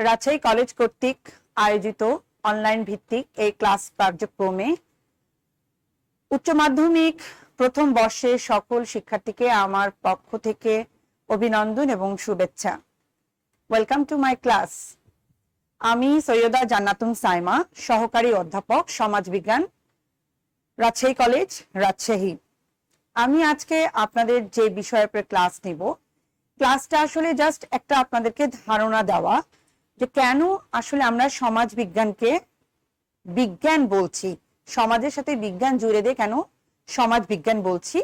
Rajshahi college কর্তৃক আয়োজিত online ভিত্তিক এই ক্লাস কার্যক্রমে উচ্চ মাধ্যমিক প্রথম বর্ষের সকল শিক্ষার্থীকে আমার পক্ষ থেকে অভিনন্দন এবং শুভেচ্ছা। Welcome to my class. আমি সৈয়দা জান্নাতুন সাইমা, সহকারী অধ্যাপক সমাজবিজ্ঞান, রাজশাহী কলেজ, রাজশাহী। আমি আজকে আপনাদের যে বিষয়ের উপর ক্লাস নিব, ক্লাসটা আসলে জাস্ট একটা আপনাদেরকে ধারণা দেওয়া যে কেন আসলে আমরা সমাজ বিজ্ঞানকে বিজ্ঞান বলছি, সমাজের সাথে বিজ্ঞান জুড়ে দিয়ে কেন সমাজ বিজ্ঞান বলছি,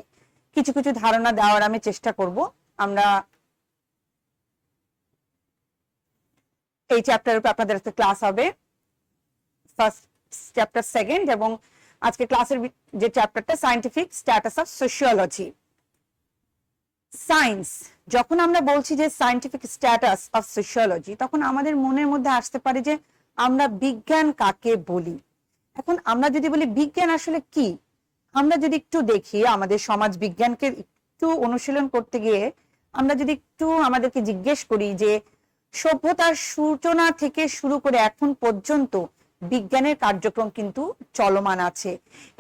কিছু কিছু ধারণা দেওয়ার আমি চেষ্টা করব। আমরা এই চ্যাপ্টারের উপর আপনাদের একটা ক্লাস হবে, ফার্স্ট চ্যাপ্টার সেকেন্ড, এবং আজকে ক্লাসের যে চ্যাপ্টারটা scientific status of sociology. Science, যখন আমরা বলছি যে সায়েন্টিফিক স্ট্যাটাস অফ সোশিওলজি, তখন আমাদের মনের মধ্যে আসতে পারে যে আমরা বিজ্ঞান কাকে বলি। এখন আমরা যদি বলি বিজ্ঞান আসলে কি, আমরা যদি একটু দেখি আমাদের সমাজ বিজ্ঞানকে একটু অনুশীলন করতে গিয়ে আমরা যদি একটু আমাদেরকে জিজ্ঞেস করি যে সভ্যতার সূচনা থেকে শুরু করে এখন পর্যন্ত বিজ্ঞানের কার্যক্রম কিন্তু চলমান আছে,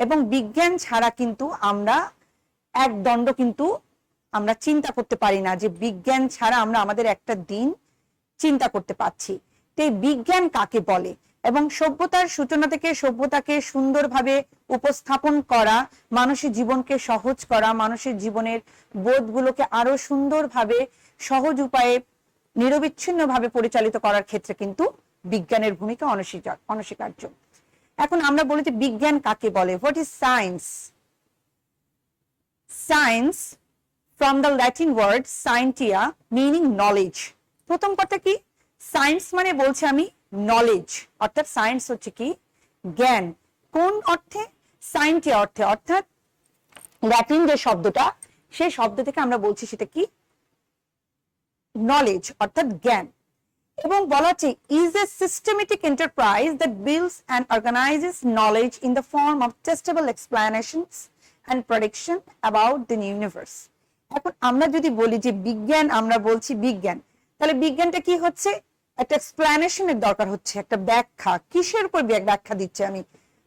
এবং বিজ্ঞান ছাড়া কিন্তু আমরা একদণ্ড কিন্তু আমরা চিন্তা করতে পারি না, যে বিজ্ঞান ছাড়া আমরা আমাদের একটা দিন চিন্তা করতে পারছি। তো এই বিজ্ঞান কাকে বলে, এবং সভ্যতার সূচনা থেকে সভ্যতাকে সুন্দরভাবে উপস্থাপন করা, মানুষের জীবনকে সহজ করা, মানুষের জীবনের বোধগুলোকে আরো সুন্দরভাবে সহজ উপায়ে নিরবিচ্ছিন্নভাবে পরিচালিত করার ক্ষেত্রে কিন্তু বিজ্ঞানের ভূমিকা অনস্বীকার্য। এখন আমরা বলি যে বিজ্ঞান কাকে বলে। What is science? Science from the Latin word scientia meaning knowledge। প্রথম কথা কি, সায়েন্স মানে বলছি আমি নলেজ, অর্থাৎ সায়েন্স হচ্ছে কি জ্ঞান। কোন অর্থে? সাইন্টিয়া অর্থে, অর্থাৎ ল্যাটিন যে শব্দটা, সেই শব্দ থেকে আমরা বলছি সেটা কি নলেজ, অর্থাৎ জ্ঞান। এবং বলা হচ্ছে is a systematic enterprise that builds and organizes knowledge in the form of testable explanations and prediction about the universe। এখন আমরা যদি বলি যে বিজ্ঞান, আমরা বলছি বিজ্ঞান, তাহলে বিজ্ঞানটা কি হচ্ছে? একটা এক্সপ্লানেশনের দরকার হচ্ছে, একটা ব্যাখ্যা। কিসের উপর ব্যাখ্যা দিচ্ছে আমি?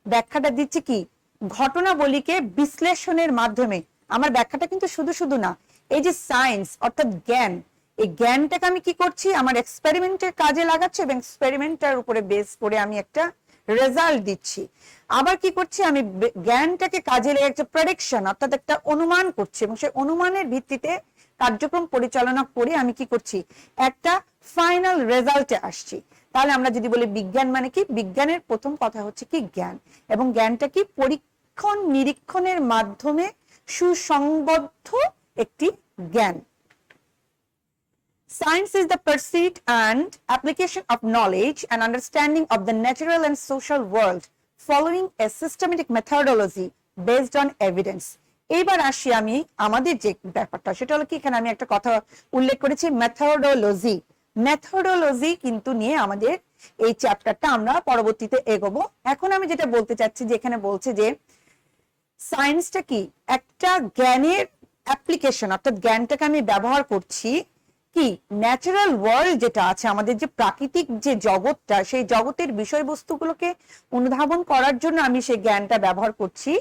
ব্যাখ্যাটা দিচ্ছি কি ঘটনাবলীকে বিশ্লেষণের মাধ্যমে। আমার ব্যাখ্যাটা কিন্তু শুধু শুধু না, এই যে সায়েন্স অর্থাৎ জ্ঞান, এই জ্ঞানটাকে আমি কি করছি আমার এক্সপেরিমেন্টের কাজে লাগাচ্ছি, এবং এক্সপেরিমেন্টের উপরে বেস করে আমি একটা রেজাল্ট দিচ্ছি। আবার কি করছি আমি জ্ঞানটাকে কাজে লেগে একটা প্রেডিকশন অর্থাৎ একটা অনুমান করছি, এবং সেই অনুমানের ভিত্তিতে কার্যক্রম পরিচালনা করে আমি কি করছি একটা ফাইনাল রেজাল্টে আসছি। তাহলে আমরা যদি বলি বিজ্ঞান মানে কি, বিজ্ঞানের প্রথম কথা হচ্ছে কি জ্ঞান, এবং জ্ঞানটা কি পরীক্ষণ নিরীক্ষণের মাধ্যমে সুসংবদ্ধ একটি জ্ঞান। Science is the pursuit and application of knowledge and understanding of the natural and social world following a systematic methodology based on evidence। এইবার আসি আমি আমাদের যে ব্যাপারটা, সেটা হলো কি এখানে আমি একটা কথা উল্লেখ করেছি মেথডোলজি। মেথডোলজি কিন্তু নিয়ে আমাদের এই চ্যাপ্টারটা আমরা পরবর্তীতে এগোবো। এখন আমি যেটা বলতে চাচ্ছি যে এখানে বলছে যে সায়েন্সটা কি একটা জ্ঞানের অ্যাপ্লিকেশন, অর্থাৎ জ্ঞানটাকে আমি ব্যবহার করছি কি ন্যাচারাল ওয়ার্ল্ড যেটা আছে, আমাদের যে প্রাকৃতিক যে জগৎটা, সেই জগতের বিষয়বস্তুগুলোকে অনুধাবন করার জন্য আমি সেই জ্ঞানটা ব্যবহার করছি,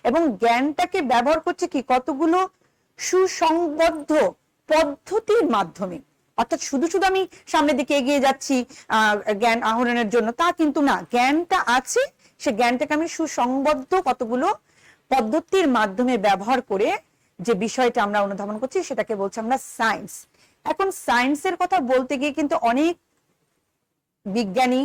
এবং জ্ঞানটাকে ব্যবহার করছি কি কতগুলো সুসংবদ্ধ পদ্ধতির মাধ্যমে। অর্থাৎ শুধু শুধু আমি সামনের দিকে এগিয়ে যাচ্ছি জ্ঞান আহরণের জন্য, তা কিন্তু না। জ্ঞানটা আছে, সে জ্ঞানটাকে আমি সুসংবদ্ধ কতগুলো পদ্ধতির মাধ্যমে ব্যবহার করে যে বিষয়টা আমরা অনুধাবন করছি সেটাকে বলছি আমরা সায়েন্স। এখন সায়েন্সের কথা বলতে গিয়ে কিন্তু অনেক বিজ্ঞানী,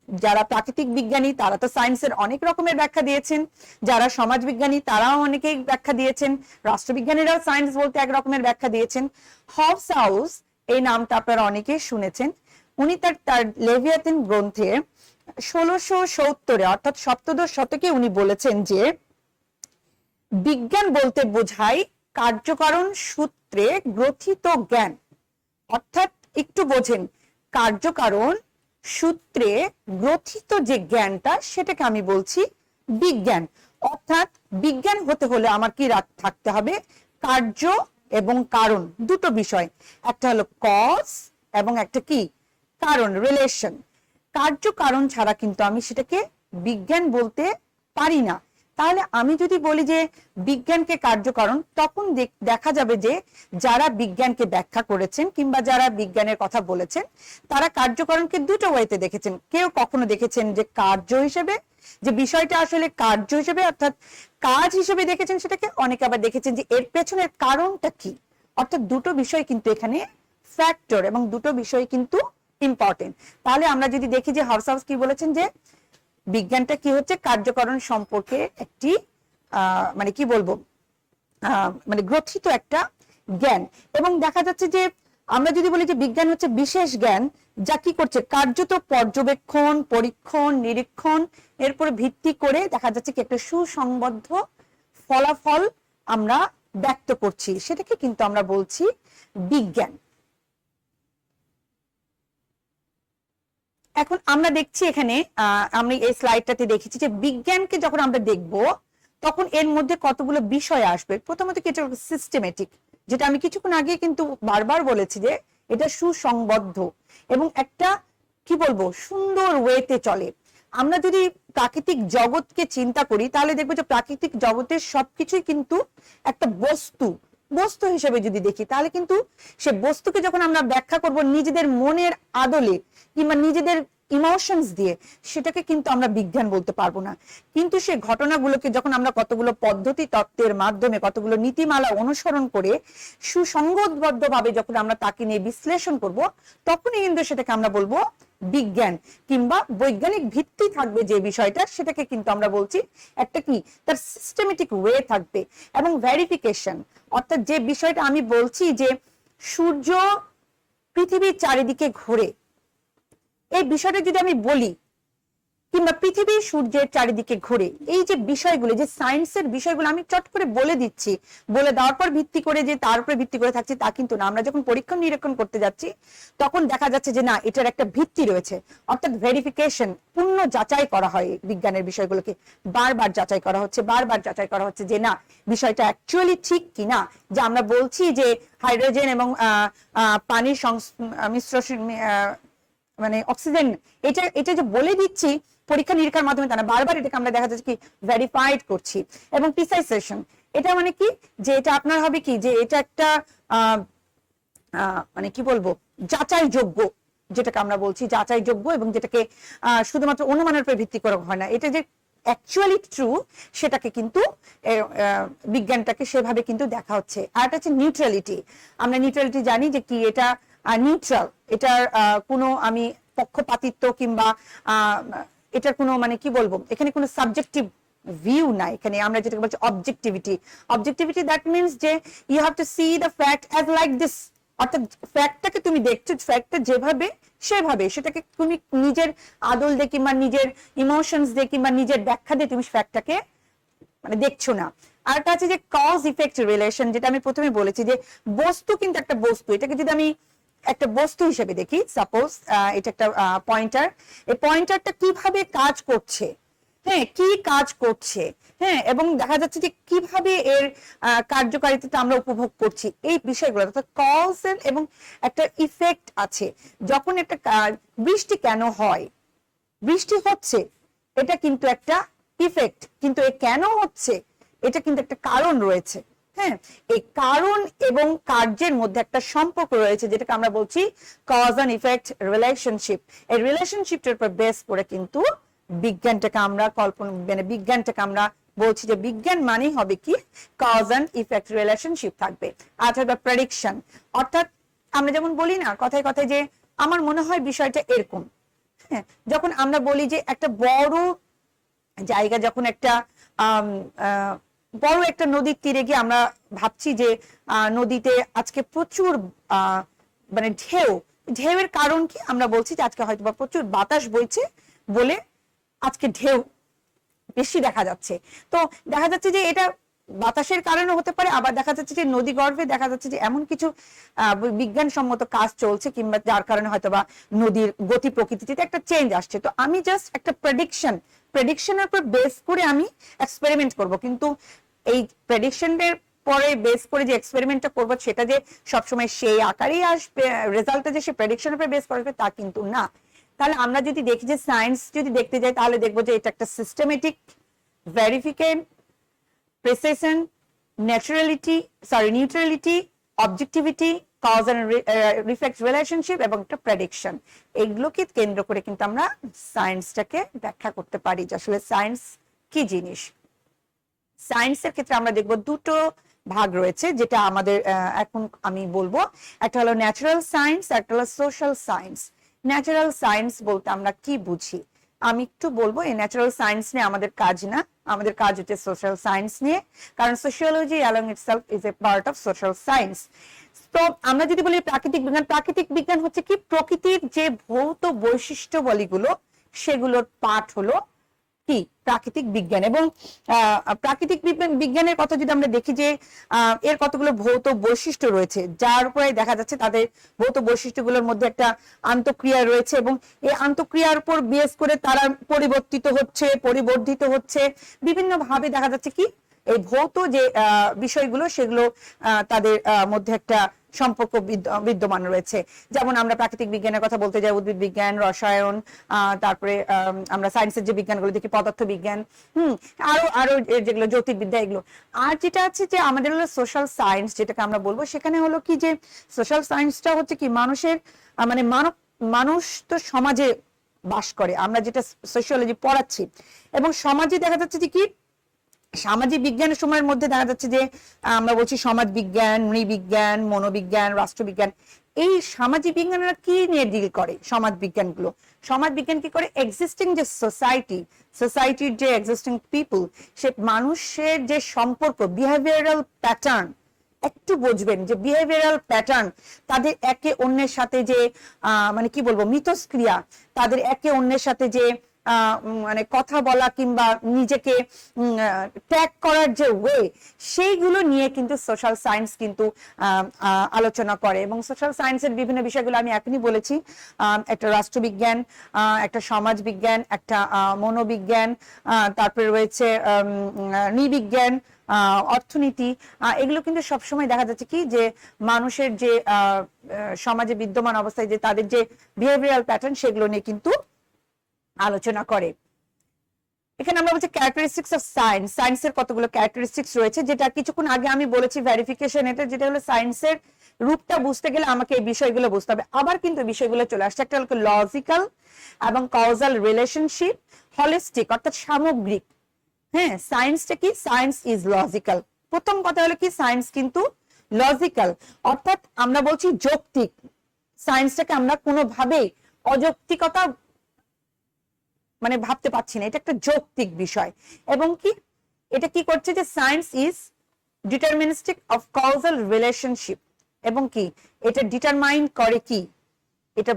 যারা প্রাকৃতিক বিজ্ঞানী তারা তো সায়েন্সের অনেক রকমের ব্যাখ্যা দিয়েছেন, যারা সমাজ বিজ্ঞানী তারাও অনেকেই ব্যাখ্যা দিয়েছেন, রাষ্ট্রবিজ্ঞানীরাও সায়েন্স বলতে এক রকমের ব্যাখ্যা দিয়েছেন। হবসাউস এই নামটা আপনারা অনেকে শুনেছেন। উনি তার লেভিয়াথিন গ্রন্থে 1670 অর্থাৎ সপ্তদশ শতকে উনি বলেছেন যে বিজ্ঞান বলতে বোঝায় কার্যকারণ সূত্রে গ্রথিত জ্ঞান। অর্থাৎ একটু বোঝেন, কার্যকারণ সূত্রে গ্রথিত যে জ্ঞানটা সেটাকে আমি বলছি বিজ্ঞান। অর্থাৎ বিজ্ঞান হতে হলে আমার কি থাকতে হবে? কার্য এবং কারণ, দুটো বিষয়, একটা হলো কজ এবং একটা কি কারণ, রিলেশন, কার্যকারণ ছাড়া কিন্তু আমি সেটাকে বিজ্ঞান বলতে পারি না। তাহলে আমি যদি বলি যে বিজ্ঞানকে কার্যকারণ, তখন দেখা যাবে যে যারা বিজ্ঞানকে ব্যাখ্যা করেছেন কিংবা যারা বিজ্ঞানের কথা বলেছেন তারা কার্যকারণকে দুটো ওয়েতে দেখেছেন। কেউ কখনো দেখেছেন যে কার্য হিসেবে, যে বিষয়টা আসলে কার্য হিসেবে অর্থাৎ কাজ হিসেবে দেখেছেন সেটাকে, অনেকে আবার দেখেছেন যে এর পেছনের কারণটা কি। অর্থাৎ দুটো বিষয় কিন্তু এখানে ফ্যাক্টর এবং দুটো বিষয় কিন্তু ইম্পর্টেন্ট। তাহলে আমরা যদি দেখি যে হাউস কি বলেছেন যে বিজ্ঞানটা কি হচ্ছে, কার্যকরণ সম্পর্কে একটি মানে কি বলবো মানে গ্রথিত একটা জ্ঞান। এবং দেখা যাচ্ছে যে আমরা যদি বলি যে বিজ্ঞান হচ্ছে বিশেষ জ্ঞান যা কি করছে, কার্যত পর্যবেক্ষণ, পরীক্ষণ, নিরীক্ষণ এরপরে ভিত্তি করে দেখা যাচ্ছে কি একটা সুসংবদ্ধ ফলাফল আমরা ব্যক্ত করছি, সেটাকে কিন্তু আমরা বলছি বিজ্ঞান। এখন আমরা দেখছি এখানে আমি এই স্লাইডটাতে দেখেছি যে বিজ্ঞানকে যখন আমরা দেখব তখন এর মধ্যে কতগুলো বিষয় আসবে। প্রথমত কি, এটা সিস্টেমেটিক, যেটা আমি কিছুক্ষণ আগে কিন্তু বারবার বলেছি যে এটা সুসংবদ্ধ এবং একটা কি বলবো সুন্দর ওয়েতে চলে। আমরা যদি প্রাকৃতিক জগৎকে চিন্তা করি তাহলে দেখবো যে প্রাকৃতিক জগতের সবকিছুই কিন্তু একটা বস্তু হিসেবে যদি দেখি, তাহলে কিন্তু সে বস্তুকে যখন আমরা ব্যাখ্যা করব নিজেদের মনের আদলে কিংবা নিজেদের ইমোশনস দিয়ে, সেটাকে কিন্তু আমরা বিজ্ঞান বলতে পারবো না। কিন্তু সে ঘটনাগুলোকে যখন আমরা কতগুলো পদ্ধতি তত্ত্বের মাধ্যমে, কতগুলো নীতিমালা অনুসরণ করে সুসংগতবদ্ধ ভাবে যখন আমরা তাকে নিয়ে বিশ্লেষণ করব, তখনই কিন্তু সেটাকে আমরা বলবো বিজ্ঞান কিংবা বৈজ্ঞানিক ভিত্তি থাকবে যে বিষয়টা, সেটাকে কিন্তু আমরা বলছি একটা কি, তার সিস্টেমেটিক ওয়ে থাকবে। এবং ভেরিফিকেশন, অর্থাৎ যে বিষয়টা আমি বলছি যে সূর্য পৃথিবীর চারিদিকে ঘোরে, এই বিষয়টা যদি আমি বলি কিংবা পৃথিবী সূর্যের চারিদিকে ঘুরে, এই যে বিষয়গুলো, যে সায়েন্সের বিষয়গুলো আমি চট করে বলে দিচ্ছি, বলে দেওয়ার পর ভিত্তি করে যে তার উপরে ভিত্তি করে থাকছি তা কিন্তু না। আমরা যখন পরীক্ষা নিরীক্ষণ করতে যাচ্ছি তখন দেখা যাচ্ছে যে না, এটার একটা ভিত্তি রয়েছে, অর্থাৎ ভেরিফিকেশন, পূর্ণ যাচাই করা হয় বিজ্ঞানের বিষয়গুলোকে, বারবার যাচাই করা হচ্ছে, বারবার যাচাই করা হচ্ছে যে না বিষয়টা অ্যাকচুয়ালি ঠিক কিনা। যে আমরা বলছি যে হাইড্রোজেন এবং পানির মিশ্রণ মানে অক্সিজেন, এটা যে বলে দিচ্ছি পরীক্ষা নিরীক্ষার মাধ্যমে, তা না, বারবার এটাকে আমরা দেখা যাচ্ছে কি ভেরিফাইড করছি। এবং প্রিসাইজেশন, এটা মানে কি, যে এটা আপনার হবে কি, যে এটা একটা মানে কি বলবো যাচাইযোগ্য, যেটাকে আমরা বলছি যাচাইযোগ্য, এবং যেটাকে শুধুমাত্র অনুমানের উপর ভিত্তি করা হয় না, এটা যে অ্যাকচুয়ালি ট্রু সেটাকে কিন্তু বিজ্ঞানটাকে সেভাবে কিন্তু দেখা হচ্ছে। আর এটা হচ্ছে নিউট্রালিটি। আমরা নিউট্রালিটি জানি যে কি, এটা নিউট্রাল, এটার কোনো আমি পক্ষপাতিত্ব কিংবা এটার কোনো মানে কি বলবো এখানে কোনো সাবজেক্টিভ ভিউ নাই। এখানে আমরা যেটাকে বলছি অবজেক্টিভিটি, দ্যাট মিনস যে you have to see the fact as like this, অর্থাৎ ফ্যাক্টটাকে তুমি দেখছো, ফ্যাক্টটা যেভাবে সেভাবে, সেটাকে তুমি নিজের আদল দিয়ে কিংবা নিজের ইমোশনস দিয়ে কিংবা নিজের ব্যাখ্যা দিয়ে তুমি ফ্যাক্টটাকে মানে দেখছো না। আর একটা আছে যে কজ ইফেক্ট রিলেশন, যেটা আমি প্রথমে বলেছি যে বস্তু কিন্তু একটা বস্তু, এটাকে যদি আমি একটা বস্তু হিসেবে দেখি, সাপোজ এটা একটা পয়েন্টার, এই পয়েন্টারটা কিভাবে কাজ করছে, হ্যাঁ কি কাজ করছে, হ্যাঁ, এবং দেখা যাচ্ছে যে কিভাবে এর কার্যকারিতাটা আমরা উপভোগ করছি, এই বিষয়গুলো অর্থাৎ কজ এবং একটা ইফেক্ট আছে। যখন একটা বৃষ্টি কেন হয়, বৃষ্টি হচ্ছে, এটা কিন্তু একটা ইফেক্ট, কিন্তু এ কেন হচ্ছে এটা কিন্তু একটা কারণ রয়েছে। হ্যাঁ, এই কারণ এবং কার্যের মধ্যে একটা সম্পর্ক রয়েছে, যেটাকে আমরা বলছি কজ এন্ড ইফেক্ট রিলেশনশিপ। এই রিলেশনশিপটার উপর বেস করে কিন্তু বিজ্ঞানটাকে আমরা মানে বিজ্ঞানটাকে আমরা বলছি যে বিজ্ঞান মানেই হবে কি কজ এন্ড ইফেক্ট রিলেশনশিপ থাকবে। আর থাকবে প্রেডিকশন, অর্থাৎ আমরা যেমন বলি না কথায় কথায় যে আমার মনে হয় বিষয়টা এরকম। হ্যাঁ, যখন আমরা বলি যে একটা বড় জায়গা, যখন একটা বড় একটা নদীর তীরে গিয়ে আমরা ভাবছি যে নদীতে আজকে প্রচুর মানে ঢেউয়ের কারণ কি, আমরা বলছি যে আজকে হয়তো বা প্রচুর বাতাস বইছে বলে আজকে ঢেউ বেশি দেখা যাচ্ছে। তো দেখা যাচ্ছে যে এটা বাতাসের কারণে হতে পারে, আবার দেখা যাচ্ছে যে নদী গর্ভে দেখা যাচ্ছে যে এমন কিছু বিজ্ঞানসম্মত কাজ চলছে কিংবা যার কারণে হয়তো বা নদীর গতি প্রকৃতিতে একটা চেঞ্জ আসছে। তো আমি জাস্ট একটা প্রেডিকশনের উপর বেস করে আমি এক্সপেরিমেন্ট করব, কিন্তু এই প্রেডিকশনের পরে বেস করে যে এক্সপেরিমেন্টটা করবো সেটা যে সবসময় সেই আকারেই আসবে, রেজাল্টটা যে সে প্রেডিকশনের উপরে বেস করবে তা কিন্তু না। তাহলে আমরা যদি দেখি যে সায়েন্স যদি দেখতে যাই তাহলে দেখবো যে এটা একটা systematic, verification, precision, neutrality, objectivity, cause and reflect relationship এবং একটা প্রেডিকশন, এগুলোকে কেন্দ্র করে কিন্তু আমরা সায়েন্সটাকে ব্যাখ্যা করতে পারি যে আসলে সায়েন্স কি জিনিস। সায়েন্সের ক্ষেত্রে আমরা দেখব দুটো ভাগ রয়েছে, যেটা আমাদের এখন আমি বলবো, একটা হলো ন্যাচারাল সায়েন্স, একটা হলো সোশ্যাল সায়েন্স। ন্যাচারাল সায়েন্স বলতে আমরা কি বুঝি আমি একটু বলবো। এই ন্যাচারাল সায়েন্স নিয়ে আমাদের কাজ না, আমাদের কাজ হচ্ছে সোশ্যাল সায়েন্স নিয়ে, কারণ sociology along itself is a part of social science. তো আমরা যদি বলি প্রাকৃতিক বিজ্ঞান, প্রাকৃতিক বিজ্ঞান হচ্ছে কি প্রকৃতির যে ভৌত বৈশিষ্ট্যবলীগুলো সেগুলোর পাঠ হলো কি প্রাকৃতিক বিজ্ঞান। এবং প্রাকৃতিক বিজ্ঞানের কথা যদি আমরা দেখি যে এর কতগুলো ভৌত বৈশিষ্ট্য রয়েছে, যার উপরে দেখা যাচ্ছে তাদের ভৌত বৈশিষ্ট্যগুলোর মধ্যে একটা আন্তঃক্রিয়া রয়েছে, এবং এই আন্তঃক্রিয়ার উপর বেস করে তারা পরিবর্ধিত হচ্ছে বিভিন্ন ভাবে। দেখা যাচ্ছে কি এই ভৌত যে বিষয়গুলো সেগুলো তাদের মধ্যে একটা সম্পর্ক বিদ্যমান রয়েছে। যেমন আমরা প্রাকৃতিক বিজ্ঞানের কথা বলতে যাই, উদ্ভিদ বিজ্ঞান, রসায়ন, তারপরে আমরা সায়েন্সের যে বিজ্ঞানগুলো দেখি, পদার্থ বিজ্ঞান, আরো যেগুলো জ্যোতির্বিদ্যা, এগুলো। আর যেটা আছে যে আমাদের হলো সোশ্যাল সায়েন্স, যেটাকে আমরা বলবো, সেখানে হলো কি যে সোশ্যাল সায়েন্সটা হচ্ছে কি মানুষের মানে মানুষ তো সমাজে বাস করে, আমরা যেটা সোশিয়োলজি পড়াচ্ছি, এবং সমাজে দেখা যাচ্ছে যে কি সামাজিক বিজ্ঞানের সময়ের মধ্যে দেখা যাচ্ছে যে আমরা বলছি সমাজ বিজ্ঞান, নৃবিজ্ঞান, মনোবিজ্ঞান, রাষ্ট্রবিজ্ঞান। এই সামাজিক বিজ্ঞানরা কি নিয়ে ডিল করে? সমাজ বিজ্ঞান কি করে? এক্সিস্টিং যে সোসাইটির যে এক্সিস্টিং পিপল, সে মানুষের যে সম্পর্ক, বিহেভিয়ারাল প্যাটার্ন, একটু বুঝবেন যে বিহেভিয়ারাল প্যাটার্ন, তাদের একে অন্যের সাথে যে মানে কি বলবো মিথস্ক্রিয়া, তাদের একে অন্যের সাথে যে মানে কথা বলা কিংবা নিজেকে ট্যাগ করার যে ওয়ে, সেইগুলো নিয়ে কিন্তু সোশ্যাল সায়েন্স কিন্তু আলোচনা করে। এবং সোশ্যাল সায়েন্সের বিভিন্ন বিষয়গুলো আমি এখনই বলেছি, একটা রাষ্ট্রবিজ্ঞান, একটা সমাজ বিজ্ঞান, একটা মনোবিজ্ঞান, তারপরে রয়েছে নৃবিজ্ঞান, অর্থনীতি। এগুলো কিন্তু সবসময় দেখা যাচ্ছে কি যে মানুষের যে সমাজে বিদ্যমান অবস্থায় যে তাদের যে বিহেভিয়ারাল প্যাটার্ন, সেগুলো নিয়ে কিন্তু আলোচনা করে। এখানে আমরা বলছি ক্যারেক্টারিস্টিক্স অফ সায়েন্স। সায়েন্সের কতগুলো ক্যারেক্টারিস্টিক্স রয়েছে, যেটা কিছুক্ষণ আগে আমি বলেছি ভেরিফিকেশন, এটা যেটা হলো সায়েন্সের রূপটা বুঝতে গেলে আমাকে এই বিষয়গুলো বুঝতে হবে। আবার কিন্তু বিষয়গুলো চলে আসছে, একটা হলো লজিক্যাল এবং কজাল রিলেশনশিপ, হলিস্টিক অর্থাৎ সামগ্রিক। হ্যাঁ, সায়েন্সটা কি? Science is logical. প্রথম কথা হলো কি সায়েন্স কিন্তু লজিক্যাল, অর্থাৎ আমরা বলছি যৌক্তিক। সায়েন্সটাকে আমরা কোনোভাবেই অযৌক্তিকতা মানে ভাবতে পারছি না, এটা একটা যৌক্তিক বিষয়। এবং কি এটা কি করছে যে science is deterministic of causal relationship, এবং কি এটা ডিটারমাইন করে কি, এটা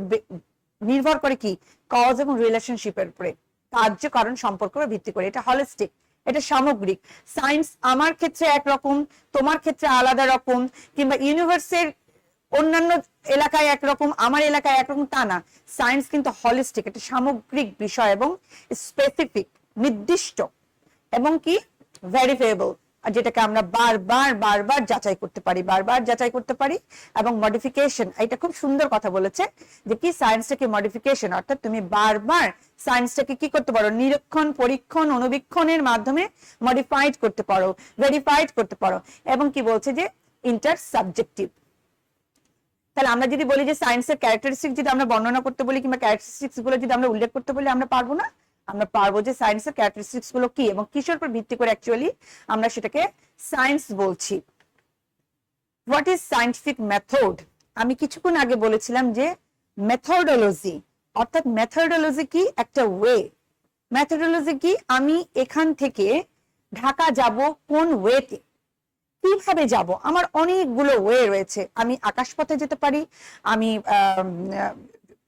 নির্ভর করে কি কজ এবং রিলেশনশিপের উপরে, কার্য কারণ সম্পর্কের ভিত্তি করে। এটা হলিস্টিক, এটা সামগ্রিক। সায়েন্স আমার ক্ষেত্রে একরকম, তোমার ক্ষেত্রে আলাদা রকম, কিংবা ইউনিভার্সের অন্যান্য এলাকায় একরকম, আমার এলাকায় একরকম, তা না। সায়েন্স কিন্তু হলিস্টিক, এটা সামগ্রিক বিষয় এবং স্পেসিফিক, নির্দিষ্ট, এবং কি ভেরিফাইবল, যেটাকে আমরা বারবার যাচাই করতে পারি। এবং মডিফিকেশন, এটা খুব সুন্দর কথা বলেছে যে কি সায়েন্সটাকে মডিফিকেশন, অর্থাৎ তুমি বারবার সায়েন্সটাকে কি করতে পারো, নিরীক্ষণ, পরীক্ষণ, অনুবীক্ষণের মাধ্যমে মডিফাইড করতে পারো, ভেরিফাইড করতে পারো। এবং কি বলছে যে ইন্টার সাবজেক্টিভ। তাহলে আমরা যদি বলি যে সায়েন্সের ক্যারেক্টারিস্টিক্স যদি আমরা বর্ণনা করতে বলি কিংবা ক্যারেক্টারিস্টিক্স গুলো যদি আমরা উল্লেখ করতে বলি, আমরা পারবো না। আমরা পারবো যে সায়েন্সের ক্যারেক্টারিস্টিক্স গুলো কি এবং কিসের উপর ভিত্তি করে অ্যাকচুয়ালি আমরা সেটাকে সায়েন্স বলছি। What is scientific method? আমি কিছুক্ষণ আগে বলেছিলাম যে মেথডোলজি, অর্থাৎ মেথডোলজি কি একটা ওয়ে। মেথডোলজি কি আমি এখান থেকে ঢাকা যাব কোন ওয়েতে, কিভাবে যাব, আমার অনেকগুলো ওয়ে রয়েছে। আমি আকাশপথে যেতে পারি, আমি